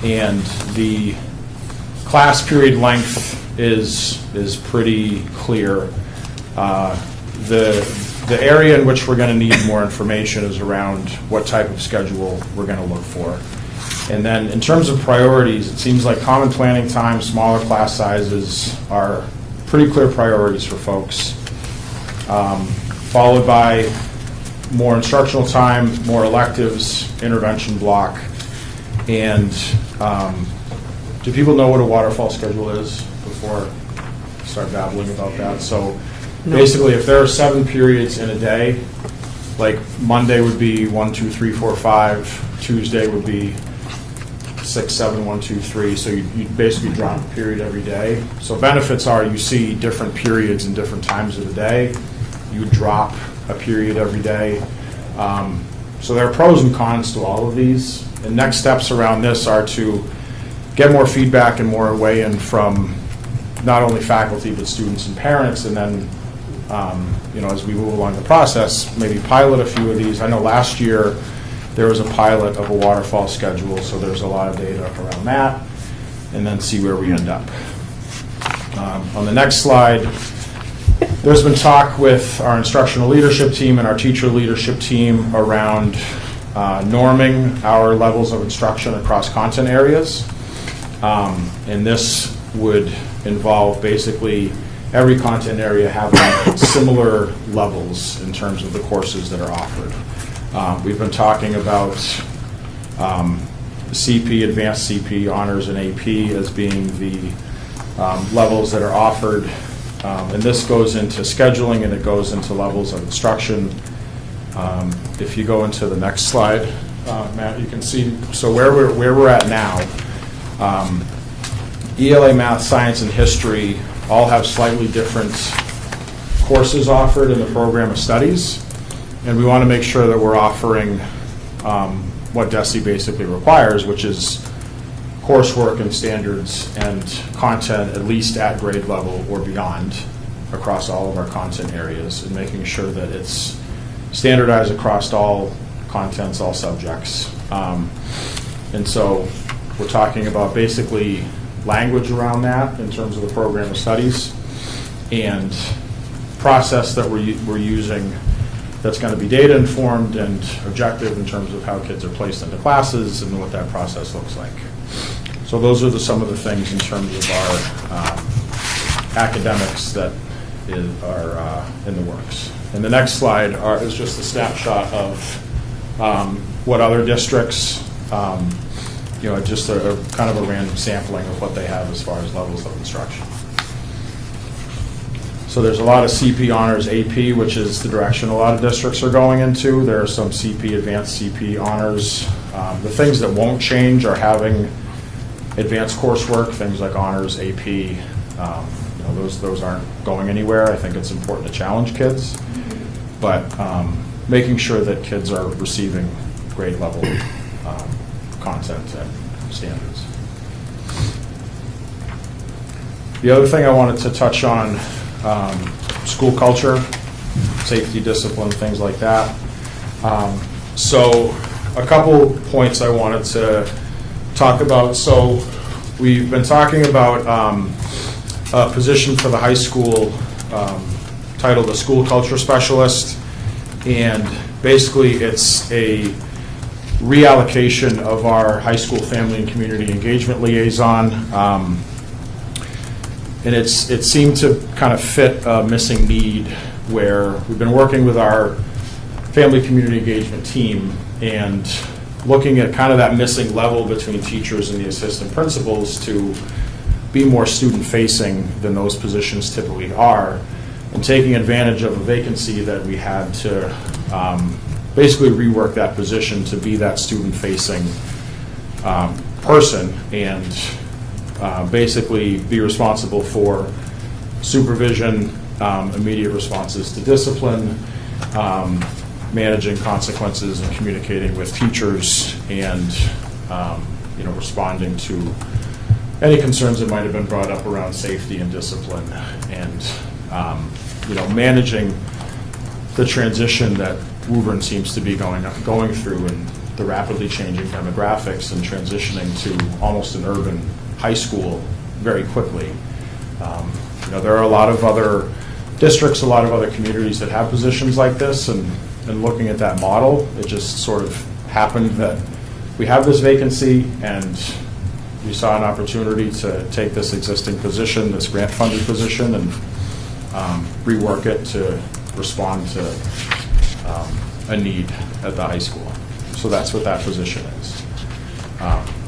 And the class period length is pretty clear. The area in which we're going to need more information is around what type of schedule we're going to look for. And then in terms of priorities, it seems like common planning time, smaller class sizes are pretty clear priorities for folks, followed by more instructional time, more electives, intervention block. And do people know what a waterfall schedule is before I start babbling about that? So basically, if there are 7 periods in a day, like Monday would be 1, 2, 3, 4, 5, Tuesday would be 6, 7, 1, 2, 3. So you basically drop a period every day. So benefits are you see different periods in different times of the day. You drop a period every day. So there are pros and cons to all of these. And next steps around this are to get more feedback and more weigh-in from not only faculty but students and parents, and then as we move along the process, maybe pilot a few of these. I know last year there was a pilot of a waterfall schedule, so there's a lot of data around that, and then see where we end up. On the next slide, there's been talk with our instructional leadership team and our teacher leadership team around norming our levels of instruction across content areas. And this would involve basically every content area having similar levels in terms of the courses that are offered. We've been talking about CP, advanced CP, honors, and AP as being the levels that are offered. And this goes into scheduling and it goes into levels of instruction. If you go into the next slide, Matt, you can see, so where we're at now, ELA, math, science, and history all have slightly different courses offered in the program of studies, and we want to make sure that we're offering what DESE basically requires, which is coursework and standards and content at least at grade level or beyond across all of our content areas, and making sure that it's standardized across all contents, all subjects. And so we're talking about basically language around that in terms of the program of studies, and process that we're using that's going to be data informed and objective in terms of how kids are placed into classes and what that process looks like. So those are some of the things in terms of our academics that are in the works. And the next slide is just a snapshot of what other districts, just a kind of a random sampling of what they have as far as levels of instruction. So there's a lot of CP honors AP, which is the direction a lot of districts are going into. There are some CP, advanced CP honors. The things that won't change are having advanced coursework, things like honors, AP. Those aren't going anywhere. I think it's important to challenge kids, but making sure that kids are receiving grade level content and standards. The other thing I wanted to touch on, school culture, safety, discipline, things like that. So a couple points I wanted to talk about. So we've been talking about a position for the high school titled a school culture specialist, and basically it's a reallocation of our high school family and community engagement liaison. And it seemed to kind of fit a missing need where we've been working with our family community engagement team and looking at kind of that missing level between teachers and the assistant principals to be more student-facing than those positions typically are, and taking advantage of a vacancy that we had to basically rework that position to be that student-facing person and basically be responsible for supervision, immediate responses to discipline, managing consequences and communicating with teachers, and responding to any concerns that might have been brought up around safety and discipline, and managing the transition that Woburn seems to be going through in the rapidly changing demographics and transitioning to almost an urban high school very quickly. There are a lot of other districts, a lot of other communities that have positions like this, and looking at that model, it just sort of happened that we have this vacancy, and we saw an opportunity to take this existing position, this grant-funded position, and rework it to respond to a need at the high school. So that's what that position is.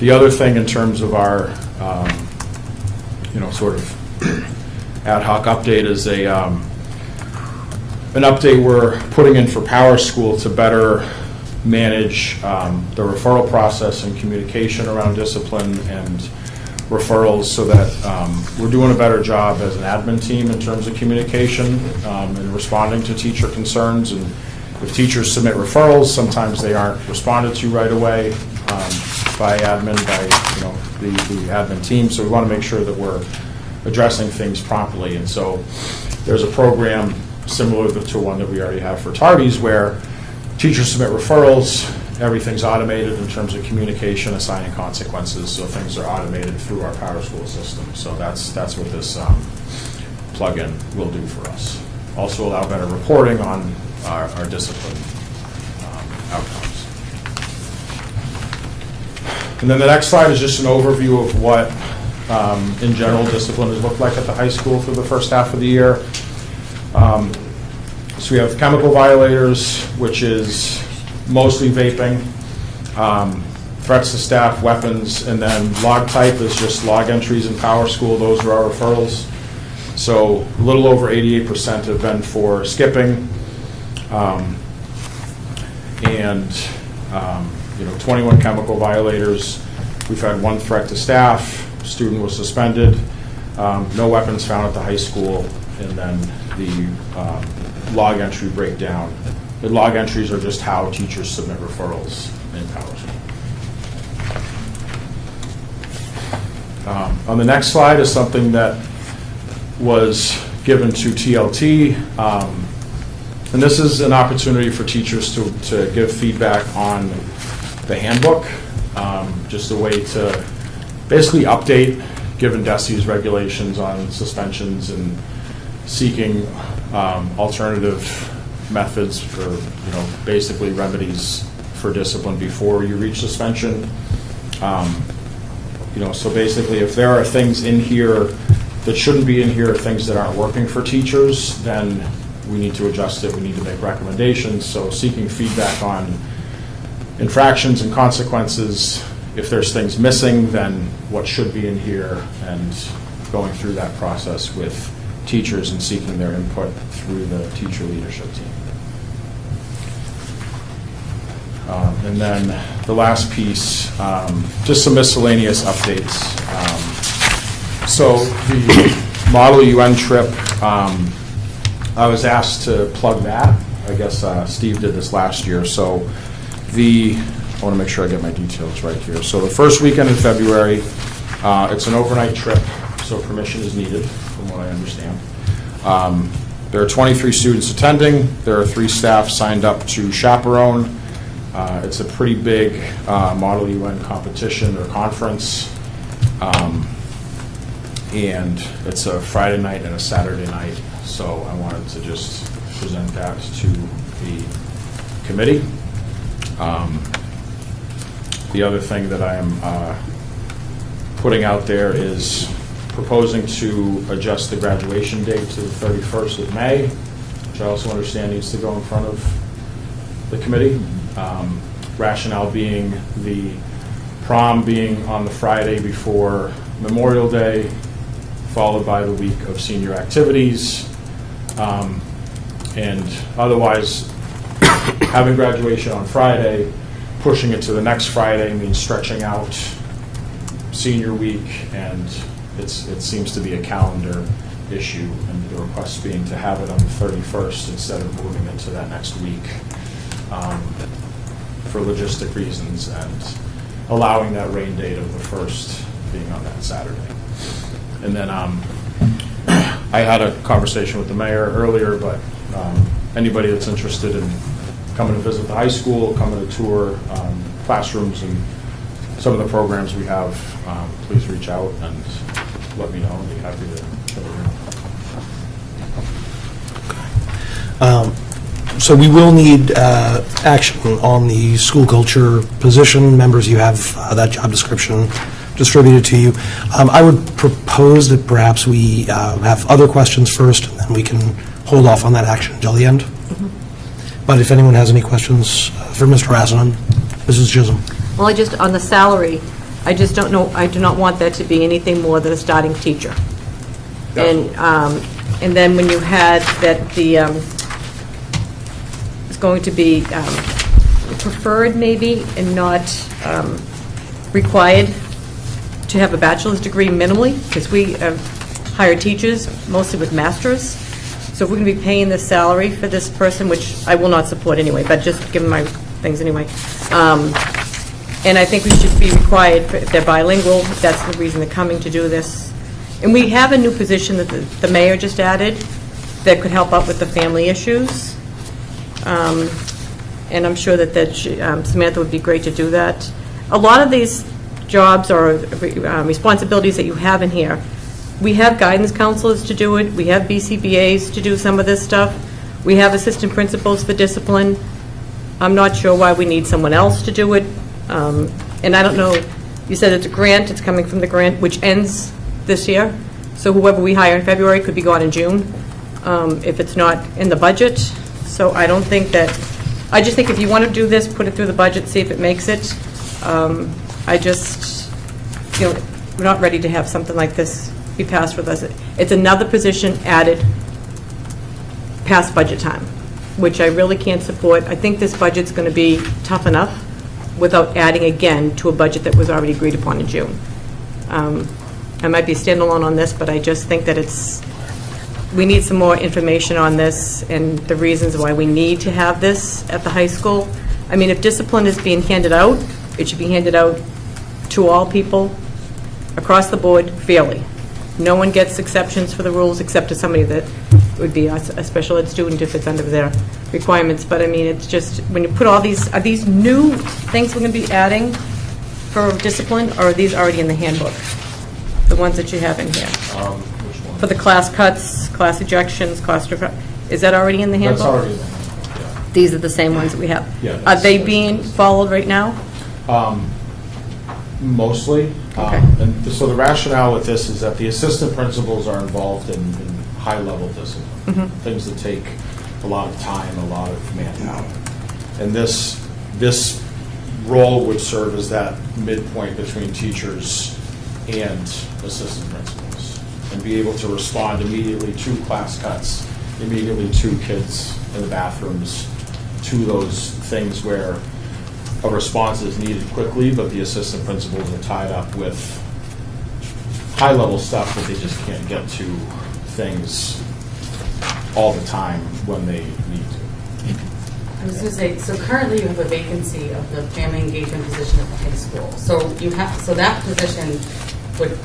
The other thing in terms of our, sort of ad hoc update is an update we're putting in for Power School to better manage the referral process and communication around discipline and referrals, so that we're doing a better job as an admin team in terms of communication and responding to teacher concerns. And if teachers submit referrals, sometimes they aren't responded to right away by admin, by the admin team. So we want to make sure that we're addressing things promptly. And so there's a program similar to one that we already have for tardies, where teachers submit referrals, everything's automated in terms of communication, assigning consequences, so things are automated through our Power School system. So that's what this plugin will do for us. Also allow better reporting on our discipline outcomes. And then the next slide is just an overview of what, in general, discipline has looked like at the high school for the first half of the year. So we have chemical violators, which is mostly vaping, threats to staff, weapons, and then log type is just log entries in Power School. Those are our referrals. So a little over 88% have been for skipping, and 21 chemical violators. We've had one threat to staff, student was suspended, no weapons found at the high school, and then the log entry breakdown. The log entries are just how teachers submit referrals in Power School. On the next slide is something that was given to TLT. And this is an opportunity for teachers to give feedback on the handbook, just a way to basically update, given DESI's regulations on suspensions and seeking alternative methods for, basically remedies for discipline before you reach suspension. So basically, if there are things in here that shouldn't be in here, things that aren't working for teachers, then we need to adjust it. We need to make recommendations. So seeking feedback on infractions and consequences. If there's things missing, then what should be in here, and going through that process with teachers and seeking their input through the teacher leadership team. And then the last piece, just some miscellaneous updates. So the Model UN trip, I was asked to plug that. I guess Steve did this last year. So I want to make sure I get my details right here. So the first weekend in February, it's an overnight trip, so permission is needed, from what I understand. There are 23 students attending. There are 3 staff signed up to chaperone. It's a pretty big Model UN competition or conference. And it's a Friday night and a Saturday night. So I wanted to just present that to the committee. The other thing that I'm putting out there is proposing to adjust the graduation date to the 31st of May, which I also understand needs to go in front of the committee. Rationale being the prom being on the Friday before Memorial Day, followed by the week of senior activities. And otherwise, having graduation on Friday, pushing it to the next Friday means stretching out senior week, and it seems to be a calendar issue, and the request being to have it on the 31st instead of moving it to that next week for logistic reasons, and allowing that rain date of the 1st being on that Saturday. And then I had a conversation with the mayor earlier, but anybody that's interested in coming to visit the high school, coming to tour classrooms and some of the programs we have, please reach out and let me know. I'd be happy to show you. So we will need action on the school culture position. Members, you have that job description distributed to you. I would propose that perhaps we have other questions first, and then we can hold off on that action until the end. But if anyone has any questions for Mr. Rasmussen, Mrs. Chisholm. Well, on the salary, I just don't know, I do not want that to be anything more than a starting teacher. And then when you had that it's going to be preferred maybe and not required to have a bachelor's degree minimally, because we hire teachers mostly with masters. So if we're going to be paying this salary for this person, which I will not support anyway, but just give them my things anyway. And I think we should be required, if they're bilingual, that's the reason they're coming to do this. And we have a new position that the mayor just added that could help out with the family issues. And I'm sure that Samantha would be great to do that. A lot of these jobs or responsibilities that you have in here, we have guidance counselors to do it. We have BCBAs to do some of this stuff. We have assistant principals for discipline. I'm not sure why we need someone else to do it. And I don't know, you said it's a grant, it's coming from the grant, which ends this year. So whoever we hire in February could be gone in June, if it's not in the budget. So I don't think that, I just think if you want to do this, put it through the budget, see if it makes it. I just, we're not ready to have something like this be passed with us. It's another position added past budget time, which I really can't support. I think this budget's going to be tough enough without adding again to a budget that was already agreed upon in June. I might be standalone on this, but I just think that we need some more information on this and the reasons why we need to have this at the high school. I mean, if discipline is being handed out, it should be handed out to all people. across the board fairly. No one gets exceptions for the rules except to somebody that would be a special ed student if it's under their requirements. But I mean, it's just, when you put all these, are these new things we're going to be adding for discipline, or are these already in the handbook? The ones that you have in here? For the class cuts, class ejections, is that already in the handbook? That's already in the handbook, yeah. These are the same ones that we have? Yeah, Are that's- they being followed right now? Mostly. Okay. And so the rationale with this is that the assistant principals are involved in high-level discipline, things that take a lot of time, a lot of manpower. And this role would serve as that midpoint between teachers and assistant principals, and be able to respond immediately to class cuts, immediately to kids in the bathrooms, to those things where a response is needed quickly, but the assistant principals are tied up with high-level stuff that they just can't get to things all the time when they need to. I was going to say, so currently you have a vacancy of the family engagement position at the high school. So you have, so that position would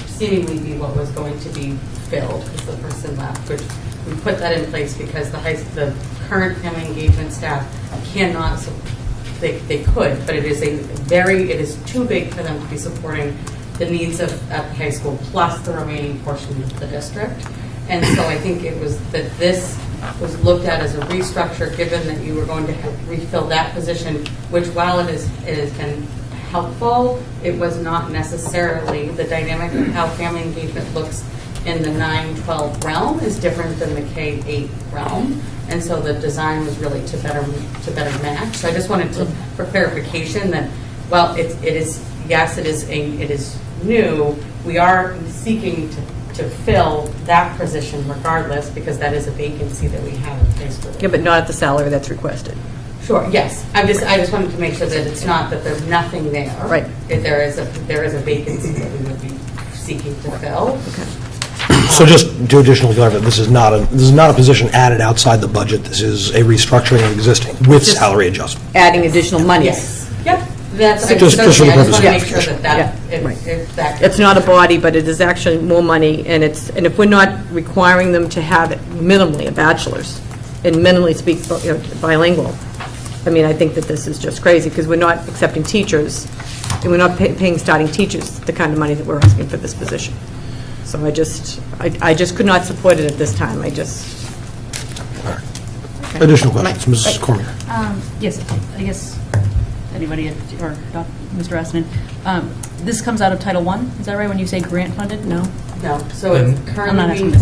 seemingly be what was going to be filled because the person left. Which we put that in place because the current family engagement staff cannot. They could, but it is too big for them to be supporting the needs of at the high school plus the remaining portion of the district. And so I think it was that this was looked at as a restructure, given that you were going to refill that position, which while it has been helpful, it was not necessarily the dynamic of how family engagement looks in the 9-12 realm is different than the K-8 realm. And so the design was really to better match. So I just wanted to, for clarification, that while it is new, we are seeking to fill that position regardless, because that is a vacancy that we have at the high school. Yeah, but not at the salary that's requested. Sure. Yes. I just wanted to make sure that it's not that there's nothing there. Right. That there is a vacancy that we would be seeking to fill. Okay. So just to additionally clarify, this is not a position added outside the budget. This is a restructuring of existing with Just salary adjustment. Adding additional money. Yes. Yep. That's Just for the I purpose just of want to make sure clarification. if that. It's not a body, but it is actually more money, and if we're not requiring them to have minimally a bachelor's and minimally speak bilingual, I mean, I think that this is just crazy, because we're not accepting teachers, and we're not paying starting teachers the kind of money that we're asking for this position. So I just could not support it at this time. Additional questions, Mrs. Cormier? Yes, I guess anybody, or Mr. Essman, this comes out of Title I, is that right, when you say grant funded? No? No, so it's I'm not currently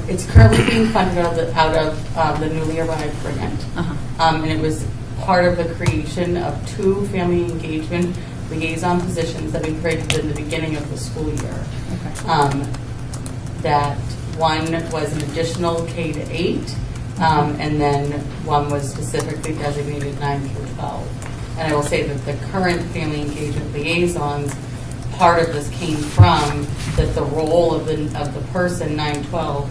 it's currently being funded out of the newly arrived grant. And it was part of the creation of 2 family engagement liaison positions that we created in the beginning of the school year. That one was an additional K-8, and then one was specifically designated 9-12. And I will say that the current family engagement liaisons, part of this came from that the role of the person 9-12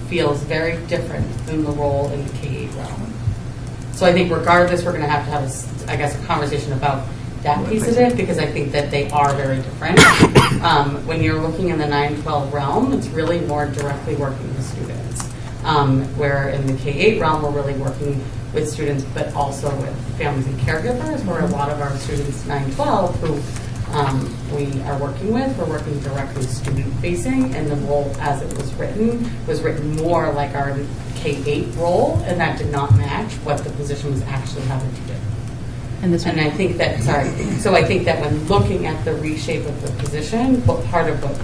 feels very different than the role in the K-8 realm. So I think regardless, we're going to have a conversation about that piece of it, because I think that they are very different. When you're looking in the 9-12 realm, it's really more directly working with students. Where in the K-8 realm, we're really working with students, but also with families and caregivers, where a lot of our students 9-12 who we are working with, we're working directly student-facing, and the role as it was written more like our K-8 role, and that did not match what the position was actually having to do. And I think that, so I think that when looking at the reshape of the position, part of what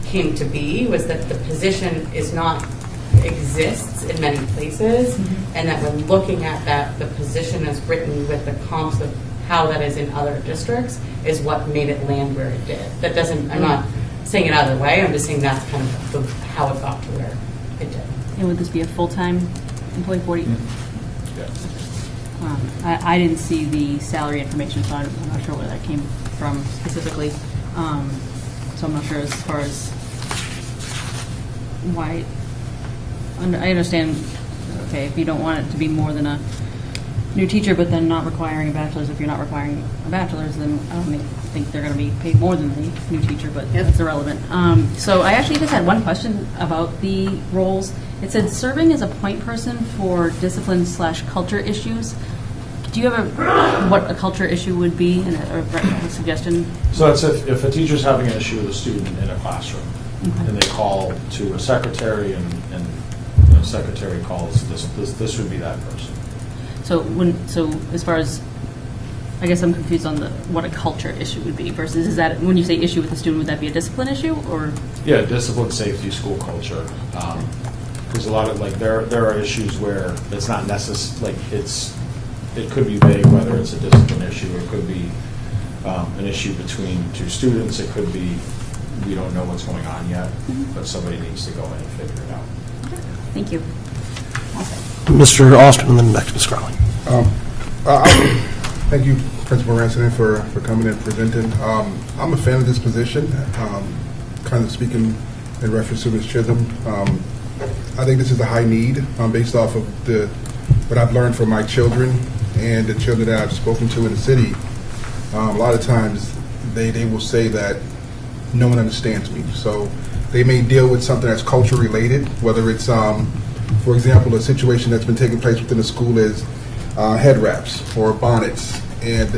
came to be was that the position exists in many places, and that when looking at that, the position is written with the comps of how that is in other districts is what made it land where it did. That doesn't, I'm not saying it either way, I'm just saying that's kind of how it got to where it did. And would this be a full-time employee, 40? I didn't see the salary information, so I'm not sure where that came from specifically. So I'm not sure as far as why. I understand, okay, if you don't want it to be more than a new teacher, but then not requiring a bachelor's, if you're not requiring a bachelor's, then I don't think think they're going to be paid more than the new teacher, but that's irrelevant. So I actually just had one question about the roles. It said serving as a point person for discipline/culture issues. Do you have what a culture issue would be, and a suggestion? So that's if a teacher's having an issue with a student in a classroom, Okay. and they call to a secretary, and the secretary calls, this would be that person. So as far as, I guess I'm confused on what a culture issue would be versus, is that, when you say issue with the student, would that be a discipline issue, or? Yeah, discipline, safety, school culture. Because a lot of, like, there are issues where it's not necessary, like, it could be vague whether it's a discipline issue, it could be an issue between two students, it could be, we don't know what's going on yet, but somebody needs to go in and figure it out. Thank you. Mr. Austin, and then back to Ms. Crowley. Thank you, Principal Ranson, for coming and presenting. I'm a fan of this position, kind of speaking in reference to Ms. Chisholm. I think this is a high need based off of what I've learned from my children and the children that I've spoken to in the city. A lot of times they will say that no one understands me. So they may deal with something that's culture related, whether it's, for example, a situation that's been taking place within the school is head wraps or bonnets. And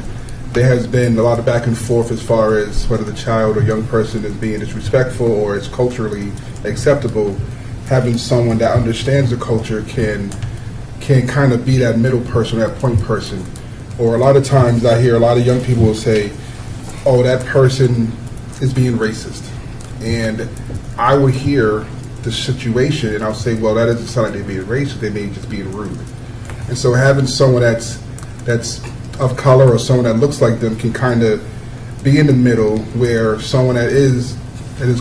there has been a lot of back and forth as far as whether the child or young person is being disrespectful or is culturally acceptable. Having someone that understands the culture can kind of be that middle person, that point person. Or a lot of times I hear a lot of young people will say, oh, that person is being racist. And I will hear the situation and I'll say, well, that doesn't sound like they're being racist, they may just being rude. And so having someone that's of color or someone that looks like them can kind of be in the middle, where someone that is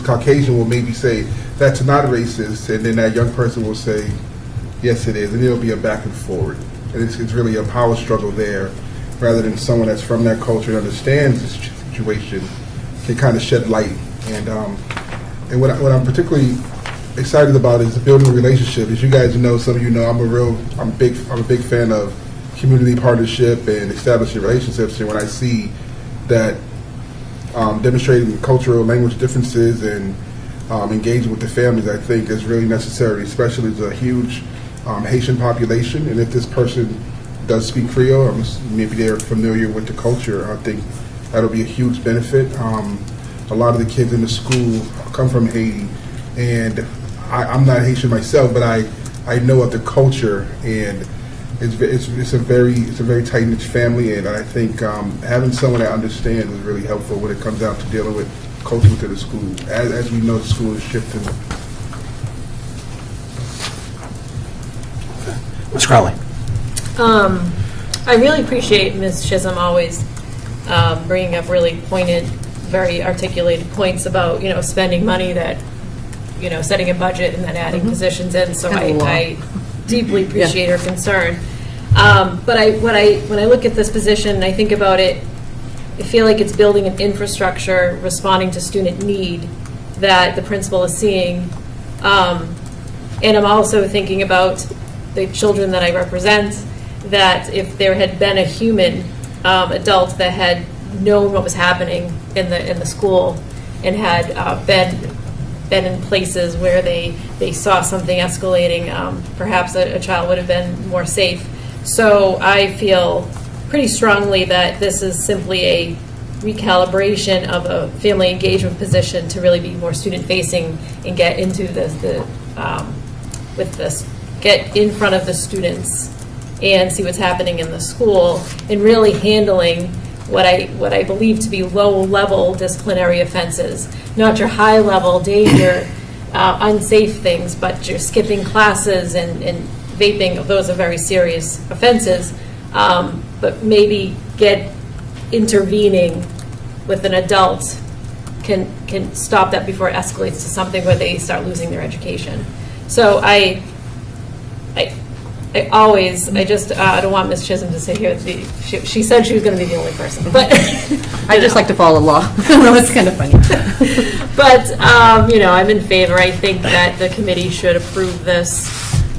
Caucasian will maybe say, that's not racist, and then that young person will say, yes, it is, and it'll be a back and forward. And it's really a power struggle there, rather than someone that's from that culture and understands the situation can kind of shed light. And what I'm particularly excited about is building a relationship. As you guys know, some of you know, I'm a big fan of community partnership and establishing relationships. And when I see that demonstrating cultural language differences and engaging with the families, I think is really necessary, especially as a huge Haitian population. And if this person does speak Creole, or maybe they're familiar with the culture, I think that'll be a huge benefit. A lot of the kids in the school come from Haiti, and I'm not Haitian myself, but I know of the culture, and it's a very tight-knit family, and I think having someone that understands is really helpful when it comes down to dealing with culture within the school. As we know, the school is shifting. Ms. Crowley. I really appreciate Ms. Chisholm always bringing up really pointed, very articulated points about, spending money that, setting a budget and then adding positions in. So I deeply appreciate her concern. But when I look at this position and I think about it, I feel like it's building an infrastructure responding to student need that the principal is seeing. And I'm also thinking about the children that I represent, that if there had been a human adult that had known what was happening in the school and had been in places where they saw something escalating, perhaps a child would have been more safe. So I feel pretty strongly that this is simply a recalibration of a family engagement position to really be more student-facing and get into get in front of the students and see what's happening in the school, and really handling what I believe to be low-level disciplinary offenses, not your high-level danger, unsafe things, but your skipping classes and vaping. Those are very serious offenses, but maybe intervening with an adult can stop that before it escalates to something where they start losing their education. So I don't want Ms. Chisholm to sit here. She said she was going to be the only person, but I just like to follow the law. It's kind of funny. But I'm in favor. I think that the committee should approve this.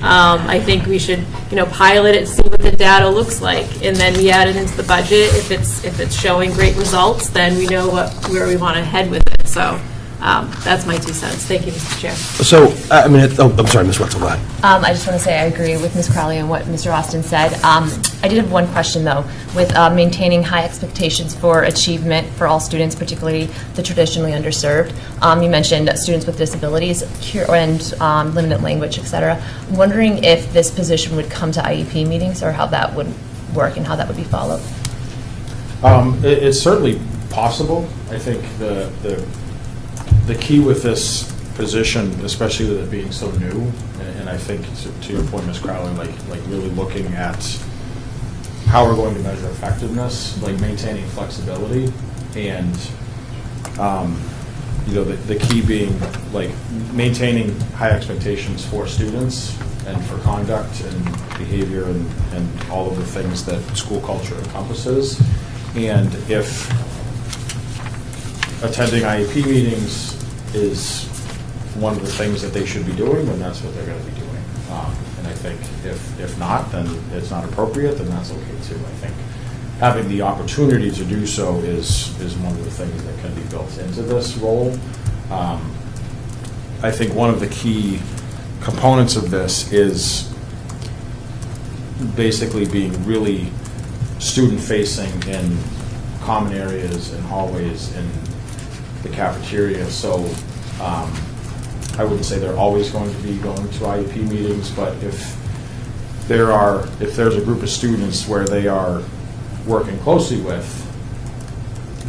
I think we should, pilot it, see what the data looks like, and then we add it into the budget. If it's showing great results, then we know where we want to head with it. So that's my 2 cents. Thank you, Mr. Chair. So, I'm sorry, Ms. Wetzel, go ahead. I just want to say I agree with Ms. Crowley and what Mr. Austin said. I did have one question, though, with maintaining high expectations for achievement for all students, particularly the traditionally underserved. You mentioned students with disabilities and limited language, et cetera. I'm wondering if this position would come to IEP meetings or how that would work and how that would be followed. It's certainly possible. I think the key with this position, especially with it being so new, and I think to your point, Ms. Crowley, like really looking at how we're going to measure effectiveness, like maintaining flexibility, and the key being like maintaining high expectations for students and for conduct and behavior and all of the things that school culture encompasses. And if attending IEP meetings is one of the things that they should be doing, then that's what they're going to be doing. And I think if not, then it's not appropriate, then that's okay too. I think having the opportunity to do so is one of the things that can be built into this role. I think one of the key components of this is basically being really student-facing in common areas and hallways in the cafeteria. So I wouldn't say they're always going to be going to IEP meetings, but if there's a group of students where they are working closely with,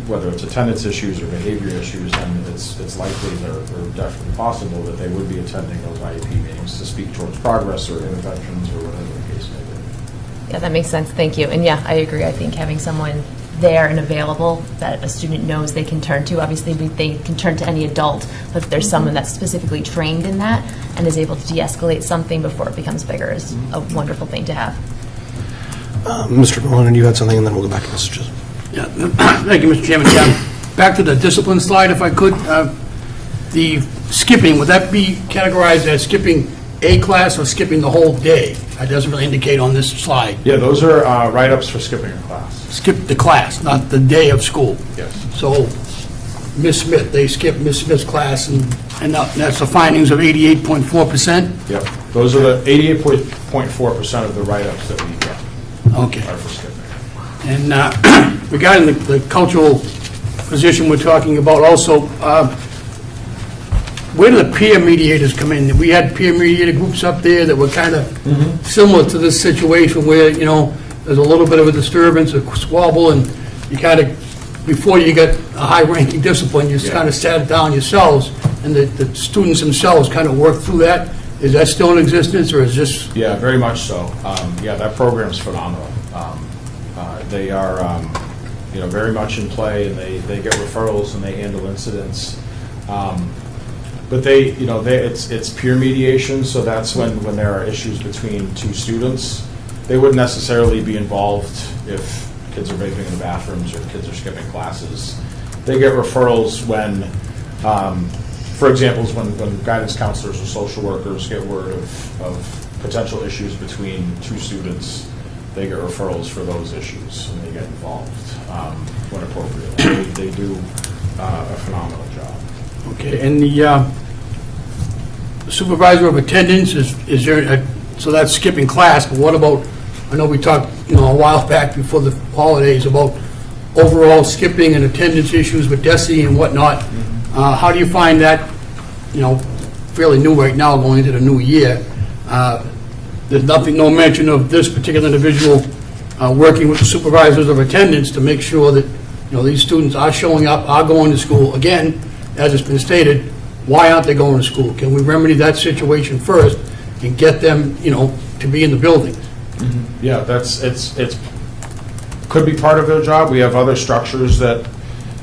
whether it's attendance issues or behavior issues, then it's likely or definitely possible that they would be attending those IEP meetings to speak towards progress or interventions or whatever the case may be. Yeah, that makes sense. Thank you. And yeah, I agree. I think having someone there and available that a student knows they can turn to. Obviously, they can turn to any adult, but if there's someone that's specifically trained in that and is able to de-escalate something before it becomes bigger is a wonderful thing to have. Mr. Malone, you had something, and then we'll go back to messages. Yeah, thank you, Mr. Chairman. Back to the discipline slide, if I could. The skipping, would that be categorized as skipping a class or skipping the whole day? That doesn't really indicate on this slide. Yeah, those are write-ups for skipping a class. Skip the class, not the day of school. Yes. So, Ms. Smith, they skipped Ms. Smith's class, and that's the findings of 88.4%? Yep. Those are the 88.4% of the write-ups that we get. Okay. Are for skipping. And regarding the cultural position we're talking about also, where do the peer mediators come in? We had peer mediator groups up there that were kind of similar to this situation where, there's a little bit of a disturbance, a squabble, and you kind of, before you get a high-ranking discipline, you kind of sat it down yourselves, and the students themselves kind of worked through that. Is that still in existence, or is this? Yeah, very much so. That program's phenomenal. They are, very much in play, and they get referrals and they handle incidents. But it's peer mediation, so that's when there are issues between two students. They wouldn't necessarily be involved if kids are vaping in the bathrooms or kids are skipping classes. They get referrals when, for example, when guidance counselors or social workers get word of potential issues between two students. They get referrals for those issues, and they get involved when appropriate. They do a phenomenal job. Okay, and the supervisor of attendance, is there, so that's skipping class, but what about, I know we talked, a while back before the holidays about overall skipping and attendance issues with DESE and whatnot. How do you find that, fairly new right now going into the new year? There's no mention of this particular individual working with the supervisors of attendance to make sure that, these students are showing up, are going to school. Again, as it's been stated, why aren't they going to school? Can we remedy that situation first and get them, to be in the buildings? Yeah, it's could be part of their job. We have other structures that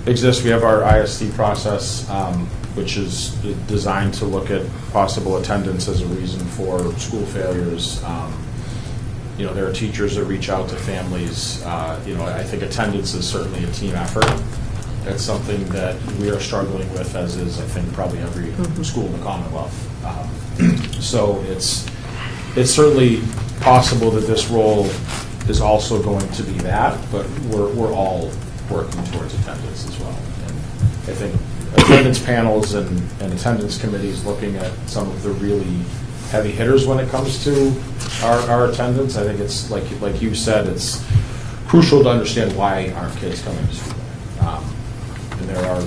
exist. We have our ISD process, which is designed to look at possible attendance as a reason for school failures. There are teachers that reach out to families. I think attendance is certainly a team effort. It's something that we are struggling with, as is, I think, probably every school in the Commonwealth. So it's certainly possible that this role is also going to be that, but we're all working towards attendance as well. And I think attendance panels and attendance committees looking at some of the really heavy hitters when it comes to our attendance. I think it's, like you said, it's crucial to understand why aren't kids coming to school. And there are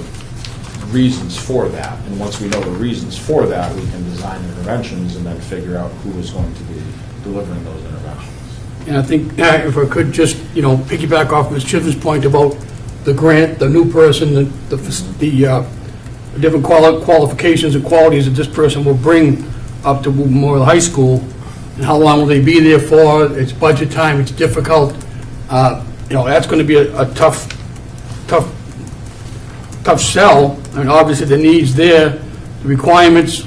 reasons for that. And once we know the reasons for that, we can design interventions and then figure out who is going to be delivering those interventions. And I think, if I could just, piggyback off Ms. Chisholm's point about the grant, the new person, the different qualifications and qualities that this person will bring up to Memorial High School, and how long will they be there for? It's budget time, it's difficult. That's going to be a tough sell. I mean, obviously, the needs there, the requirements,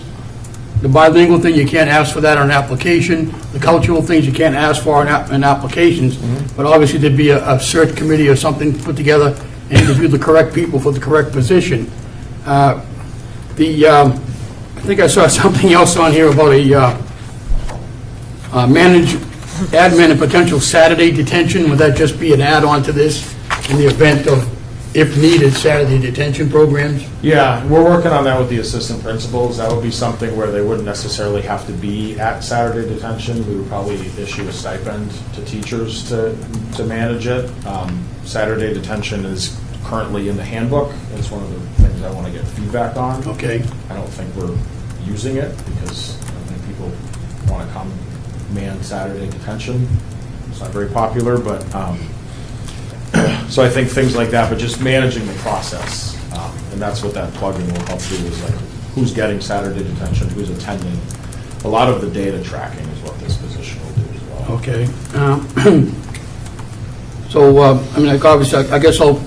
the bilingual thing, you can't ask for that on an application. The cultural things, you can't ask for in applications. But obviously, there'd be a search committee or something put together and interview the correct people for the correct position. I think I saw something else on here about a managed admin and potential Saturday detention. Would that just be an add-on to this in the event of, if needed, Saturday detention programs? Yeah, we're working on that with the assistant principals. That would be something where they wouldn't necessarily have to be at Saturday detention. We would probably issue a stipend to teachers to manage it. Saturday detention is currently in the handbook. It's one of the things I want to get feedback on. Okay. I don't think we're using it because I don't think people want to come man Saturday detention. It's not very popular, but so I think things like that, but just managing the process, and that's what that plugin will help do, is like who's getting Saturday detention, who's attending. A lot of the data tracking is what this position will do as well. Okay. Obviously, I guess I'll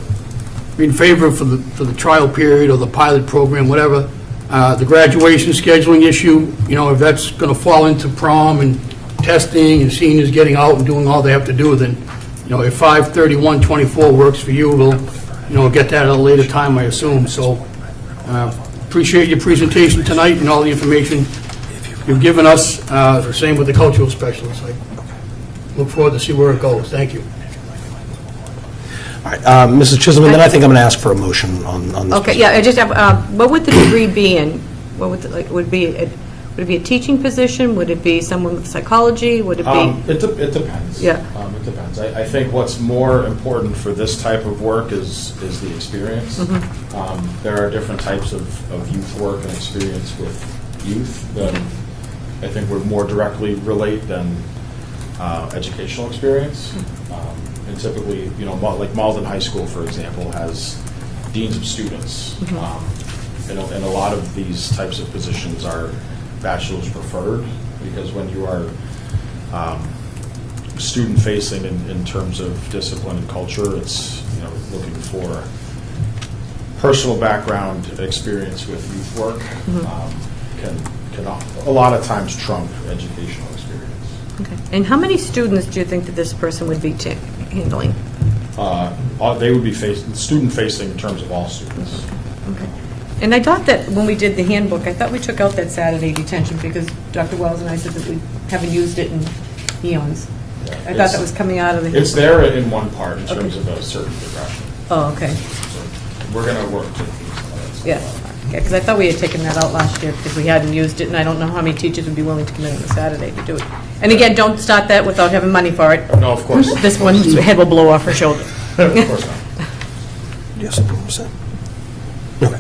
be in favor for the trial period or the pilot program, whatever. The graduation scheduling issue, if that's going to fall into prom and testing and seniors getting out and doing all they have to do, then, if 5/31/24 works for you, we'll, get that at a later time, I assume. So, appreciate your presentation tonight and all the information you've given us. The same with the cultural specialist. I look forward to see where it goes. Thank you. All right, Mrs. Chisholm, and then I think I'm going to ask for a motion on this. Okay, yeah, I just have, what would the degree be in? What would, would it be a teaching position? Would it be someone with psychology? Would it be? It depends. Yeah. It depends. I think what's more important for this type of work is the experience. There are different types of youth work and experience with youth that I think would more directly relate than educational experience. And typically, like Malden High School, for example, has deans of students. And a lot of these types of positions are bachelor's preferred, because when you are student-facing in terms of discipline and culture, it's looking for personal background experience with youth work can a lot of times trump educational experience. Okay. And how many students do you think that this person would be handling? They would be student-facing in terms of all students. Okay. And I thought that when we did the handbook, I thought we took out that Saturday detention because Dr. Wells and I said that we haven't used it in eons. I thought that was coming out of the handbook. It's there in one part in terms of a certain progression. Oh, okay. So we're going to work to Yeah, because I thought we had taken that out last year because we hadn't used it, and I don't know how many teachers would be willing to come in on a Saturday to do it. And again, don't start that without having money for it. No, of course. This one's head will blow off her shoulder. Of course not. Yes, 100%. Okay.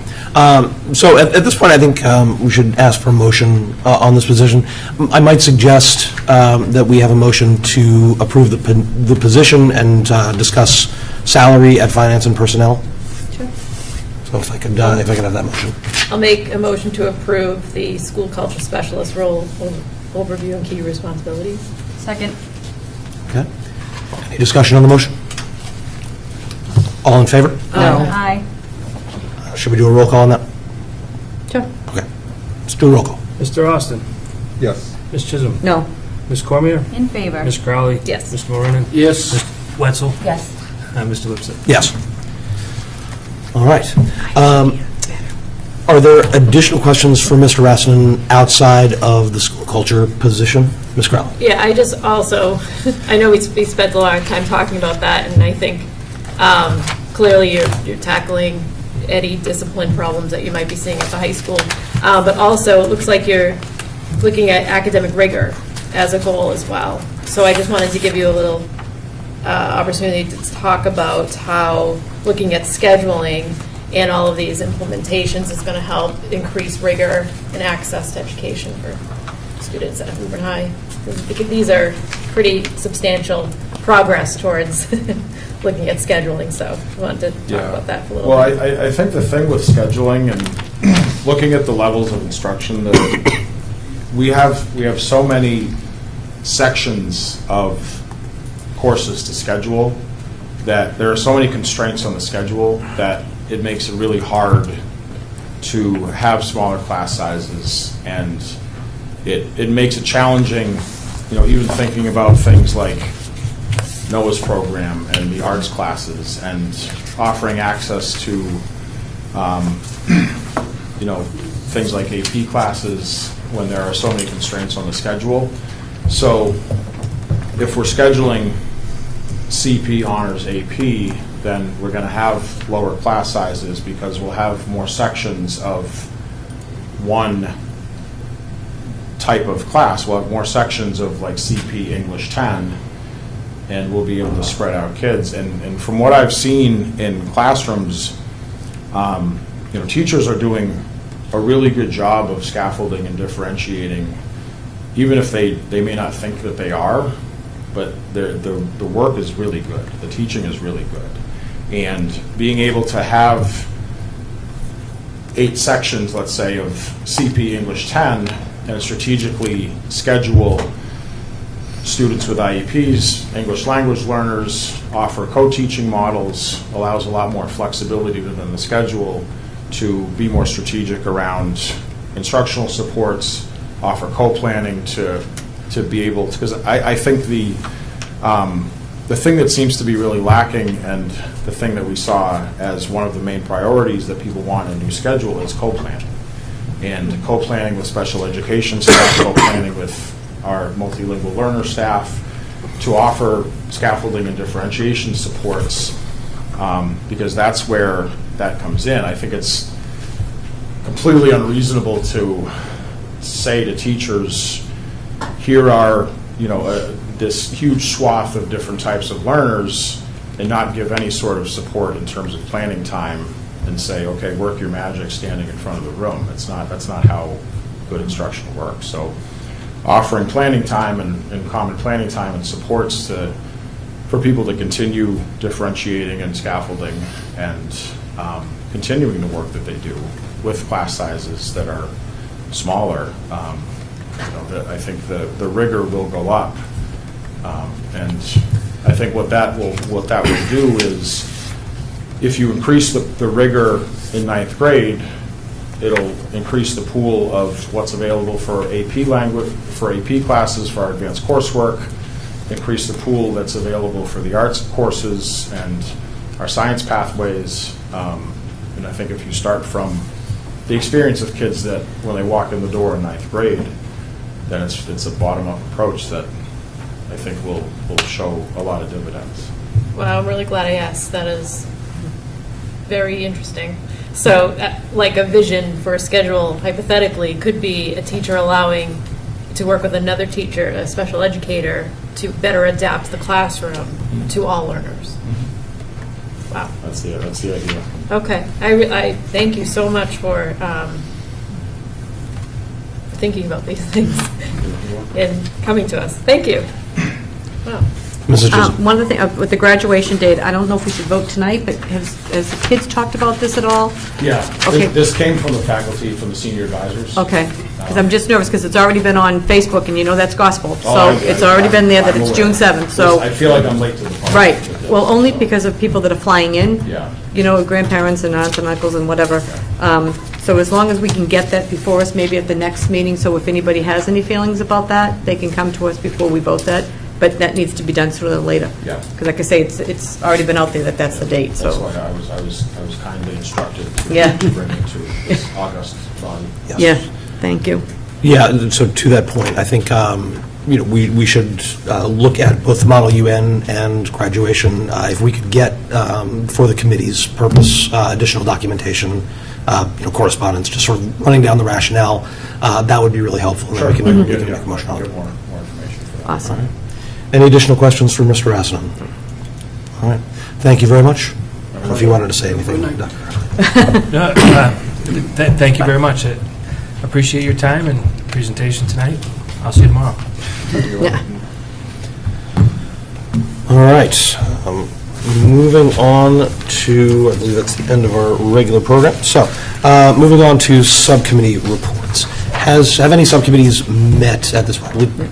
So at this point, I think we should ask for a motion on this position. I might suggest that we have a motion to approve the position and discuss salary at finance and personnel. Sure. So if I could have that motion. I'll make a motion to approve the school culture specialist role overview and key responsibilities. Second. Okay. Any discussion on the motion? All in favor? Aye. Should we do a roll call on that? Sure. Okay. Let's do a roll call. Mr. Austin? Yes. Ms. Chisholm? No. Ms. Cormier? In favor. Ms. Crowley? Yes. Mr. Morenon? Yes. Mr. Wetzel? Yes. Mr. Lipset? Yes. All right. Are there additional questions for Mr. Rasmussen outside of the school culture position? Ms. Crowley? Yeah, I just also, I know we spent a lot of time talking about that, and I think clearly you're tackling any discipline problems that you might be seeing at the high school. But also, it looks like you're looking at academic rigor as a goal as well. So I just wanted to give you a little opportunity to talk about how looking at scheduling and all of these implementations is going to help increase rigor and access to education for students at Woburn High. Because these are pretty substantial progress towards looking at scheduling, so I wanted to talk about that for a little well, bit. I think the thing with scheduling and looking at the levels of instruction, that we have so many sections of courses to schedule that there are so many constraints on the schedule that it makes it really hard to have smaller class sizes, and it makes it challenging, even thinking about things like Noah's program and the arts classes and offering access to, things like AP classes when there are so many constraints on the schedule. So if we're scheduling CP, honors, AP, then we're going to have lower class sizes because we'll have more sections of one type of class. We'll have more sections of like CP English 10, and we'll be able to spread out kids. And from what I've seen in classrooms, teachers are doing a really good job of scaffolding and differentiating, even if they may not think that they are, but the work is really good. The teaching is really good. And being able to have 8 sections, let's say, of CP English 10 and strategically schedule students with IEPs, English language learners, offer co-teaching models, allows a lot more flexibility within the schedule to be more strategic around instructional supports, offer co-planning to be able to, because I think the thing that seems to be really lacking, and the thing that we saw as one of the main priorities that people want in a new schedule, is co-planning. And co-planning with special education staff, co-planning with our multilingual learner staff to offer scaffolding and differentiation supports, because that's where that comes in. I think it's completely unreasonable to say to teachers, here are, this huge swath of different types of learners, and not give any sort of support in terms of planning time and say, okay, work your magic standing in front of the room. That's not how good instruction works. So offering planning time and common planning time and supports for people to continue differentiating and scaffolding and continuing the work that they do with class sizes that are smaller, I think the rigor will go up. And I think what that will do is, if you increase the rigor in 9th grade, it'll increase the pool of what's available for AP language, for AP classes, for our advanced coursework, increase the pool that's available for the arts courses and our science pathways. And I think if you start from the experience of kids that when they walk in the door in 9th grade, then it's a bottom-up approach that I think will show a lot of dividends. Well, I'm really glad I asked. That is very interesting. So, like a vision for a schedule, hypothetically, could be a teacher allowing to work with another teacher, a special educator, to better adapt the classroom to all learners. Wow. That's the idea. Okay. I thank you so much for thinking about these things and coming to us. Thank you. Wow. Mrs. Chisholm. One other thing, with the graduation date, I don't know if we should vote tonight, but has the kids talked about this at all? Yeah. Okay. This came from the faculty, from the senior advisors. Okay, because I'm just nervous, because it's already been on Facebook, and that's gospel. So Oh, it's already been there that I'm it's aware. June 7th, so. I feel like I'm late to the party. Right, with this. well, only because of people that are flying in. Yeah. Grandparents and aunts and uncles and whatever. So as long as we can get that before us, maybe at the next meeting, so if anybody has any feelings about that, they can come to us before we vote that. But that needs to be done sooner than later. Yeah. Because like I say, it's already been out there that that's the date, so. That's why I was kindly instructed Yeah. to bring it to this August body. Yeah, thank you. Yeah, so to that point, I think we should look at both Model UN and graduation. If we could get, for the committee's purpose, additional documentation, correspondence, just sort of running down the rationale, that would be really helpful. And then we can make a motion on it. Get more information for that. Awesome. All right. Any additional questions for Mr. Assanen? All right. Thank you very much. If you wanted to say anything, Dr. Thank you very much. I appreciate your time and presentation tonight. I'll see you tomorrow. All right. Moving on to, I believe that's the end of our regular program. So, moving on to subcommittee reports. Have any subcommittees met at this point? Would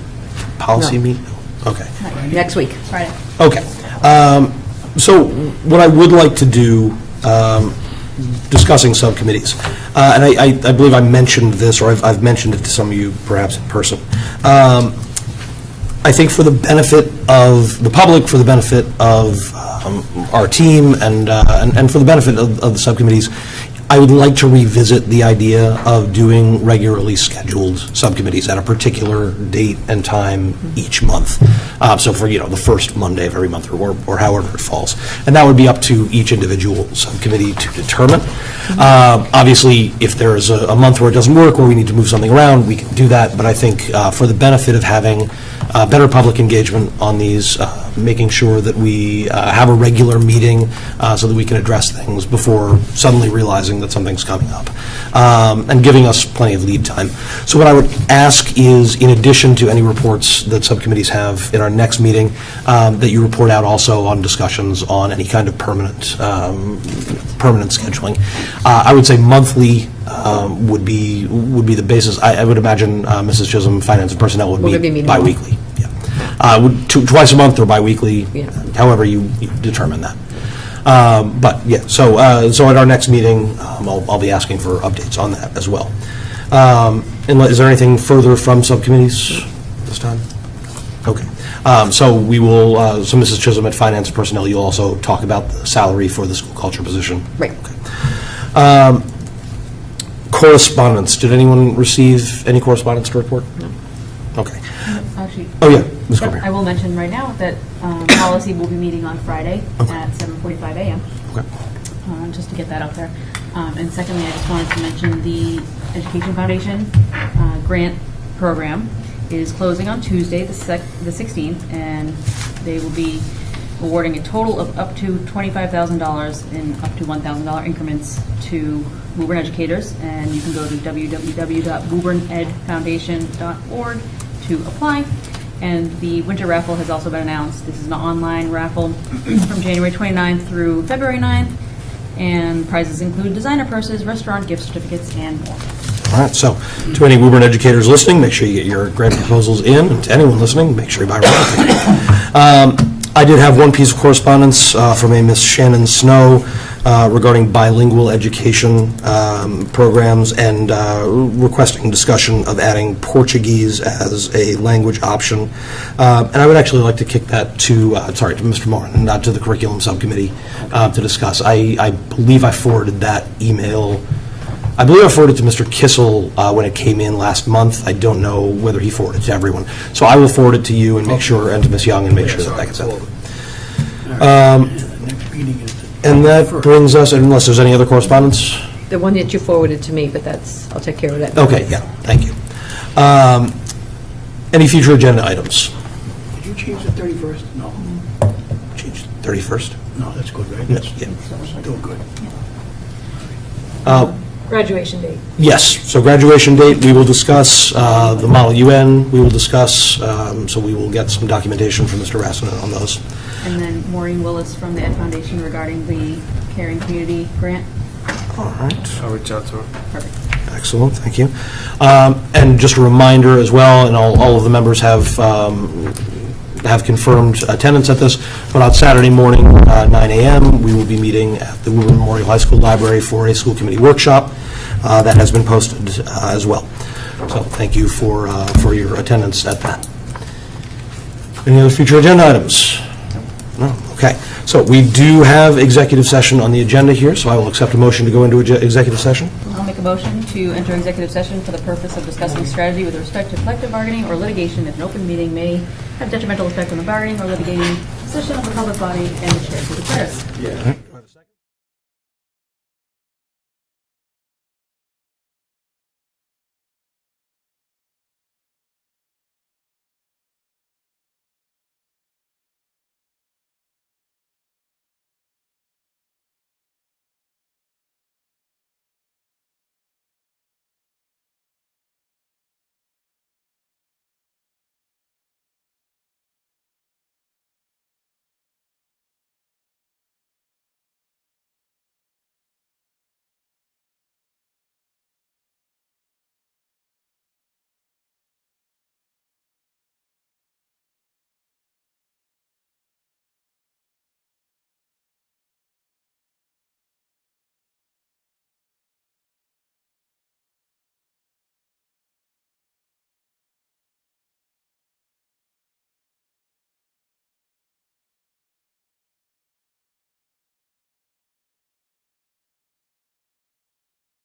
policy meet? Okay. Next week. Friday. Okay. So what I would like to do, discussing subcommittees, and I believe I mentioned this, or I've mentioned it to some of you perhaps in person. I think for the benefit of the public, for the benefit of our team, and for the benefit of the subcommittees, I would like to revisit the idea of doing regularly scheduled subcommittees at a particular date and time each month. So for, the first Monday of every month or however it falls. And that would be up to each individual subcommittee to determine. Obviously, if there's a month where it doesn't work or we need to move something around, we can do that. But I think for the benefit of having better public engagement on these, making sure that we have a regular meeting so that we can address things before suddenly realizing that something's coming up, and giving us plenty of lead time. So what I would ask is, in addition to any reports that subcommittees have in our next meeting, that you report out also on discussions on any kind of permanent scheduling. I would say monthly would be the basis. I would imagine Mrs. Chisholm, Finance and Personnel would meet bi-weekly. Twice a month or bi-weekly, however you determine that. But yeah, so at our next meeting, I'll be asking for updates on that as well. And is there anything further from subcommittees this time? Okay. So we will, so Mrs. Chisholm at Finance and Personnel, you'll also talk about the salary for the school culture position. Right. Okay. Correspondence. Did anyone receive any correspondence to report? No. Okay. Actually, Oh, yeah, Ms. Cormier. I will mention right now that policy will be meeting on Friday at 7:45 a.m. Okay. Just to get that out there. And secondly, I just wanted to mention the Education Foundation grant program is closing on Tuesday, the 16th, and they will be awarding a total of up to $25,000 in up to $1,000 increments to Woburn educators, and you can go to www.woburnedfoundation.org to apply. And the winter raffle has also been announced. This is an online raffle from January 29th through February 9th, and prizes include designer purses, restaurant gift certificates, and more. All right, so to any Woburn educators listening, make sure you get your grant proposals in, and to anyone listening, make sure you buy a raffle ticket. I did have one piece of correspondence from a Miss Shannon Snow regarding bilingual education programs and requesting discussion of adding Portuguese as a language option. And I would actually like to kick that to Mr. Moran, not to the curriculum subcommittee, to discuss. I believe I forwarded that email. I believe I forwarded it to Mr. Kissel when it came in last month. I don't know whether he forwarded it to everyone. So I will forward it to you and make sure, and to Ms. Young, and make sure that gets out. And that brings us, unless there's any other correspondence? The one that you forwarded to me, but I'll take care of that. Okay, yeah, thank you. Any future agenda items? Did you change the 31st? No. Change 31st? No, that's good, right? No, That's still good. Graduation date. Yes, so graduation date, we will discuss the Model UN, we will discuss, so we will get some documentation from Mr. Rasmussen on those. And then Maureen Willis from the Ed Foundation regarding the Caring Community Grant. All right. I'll reach out to her. Perfect. Excellent, thank you. And just a reminder as well, and all of the members have confirmed attendance at this, but on Saturday morning, 9 a.m., we will be meeting at the Woburn Memorial High School Library for a school committee workshop that has been posted as well. So thank you for your attendance at that. Any other future agenda items? No? Okay. So we do have executive session on the agenda here, so I will accept a motion to go into executive session. I'll make a a motion to enter executive session for the purpose of discussing strategy with respect to collective bargaining or litigation if an open meeting may have detrimental effect on the bargaining or litigating position of the public body and the chair so declares. Yeah.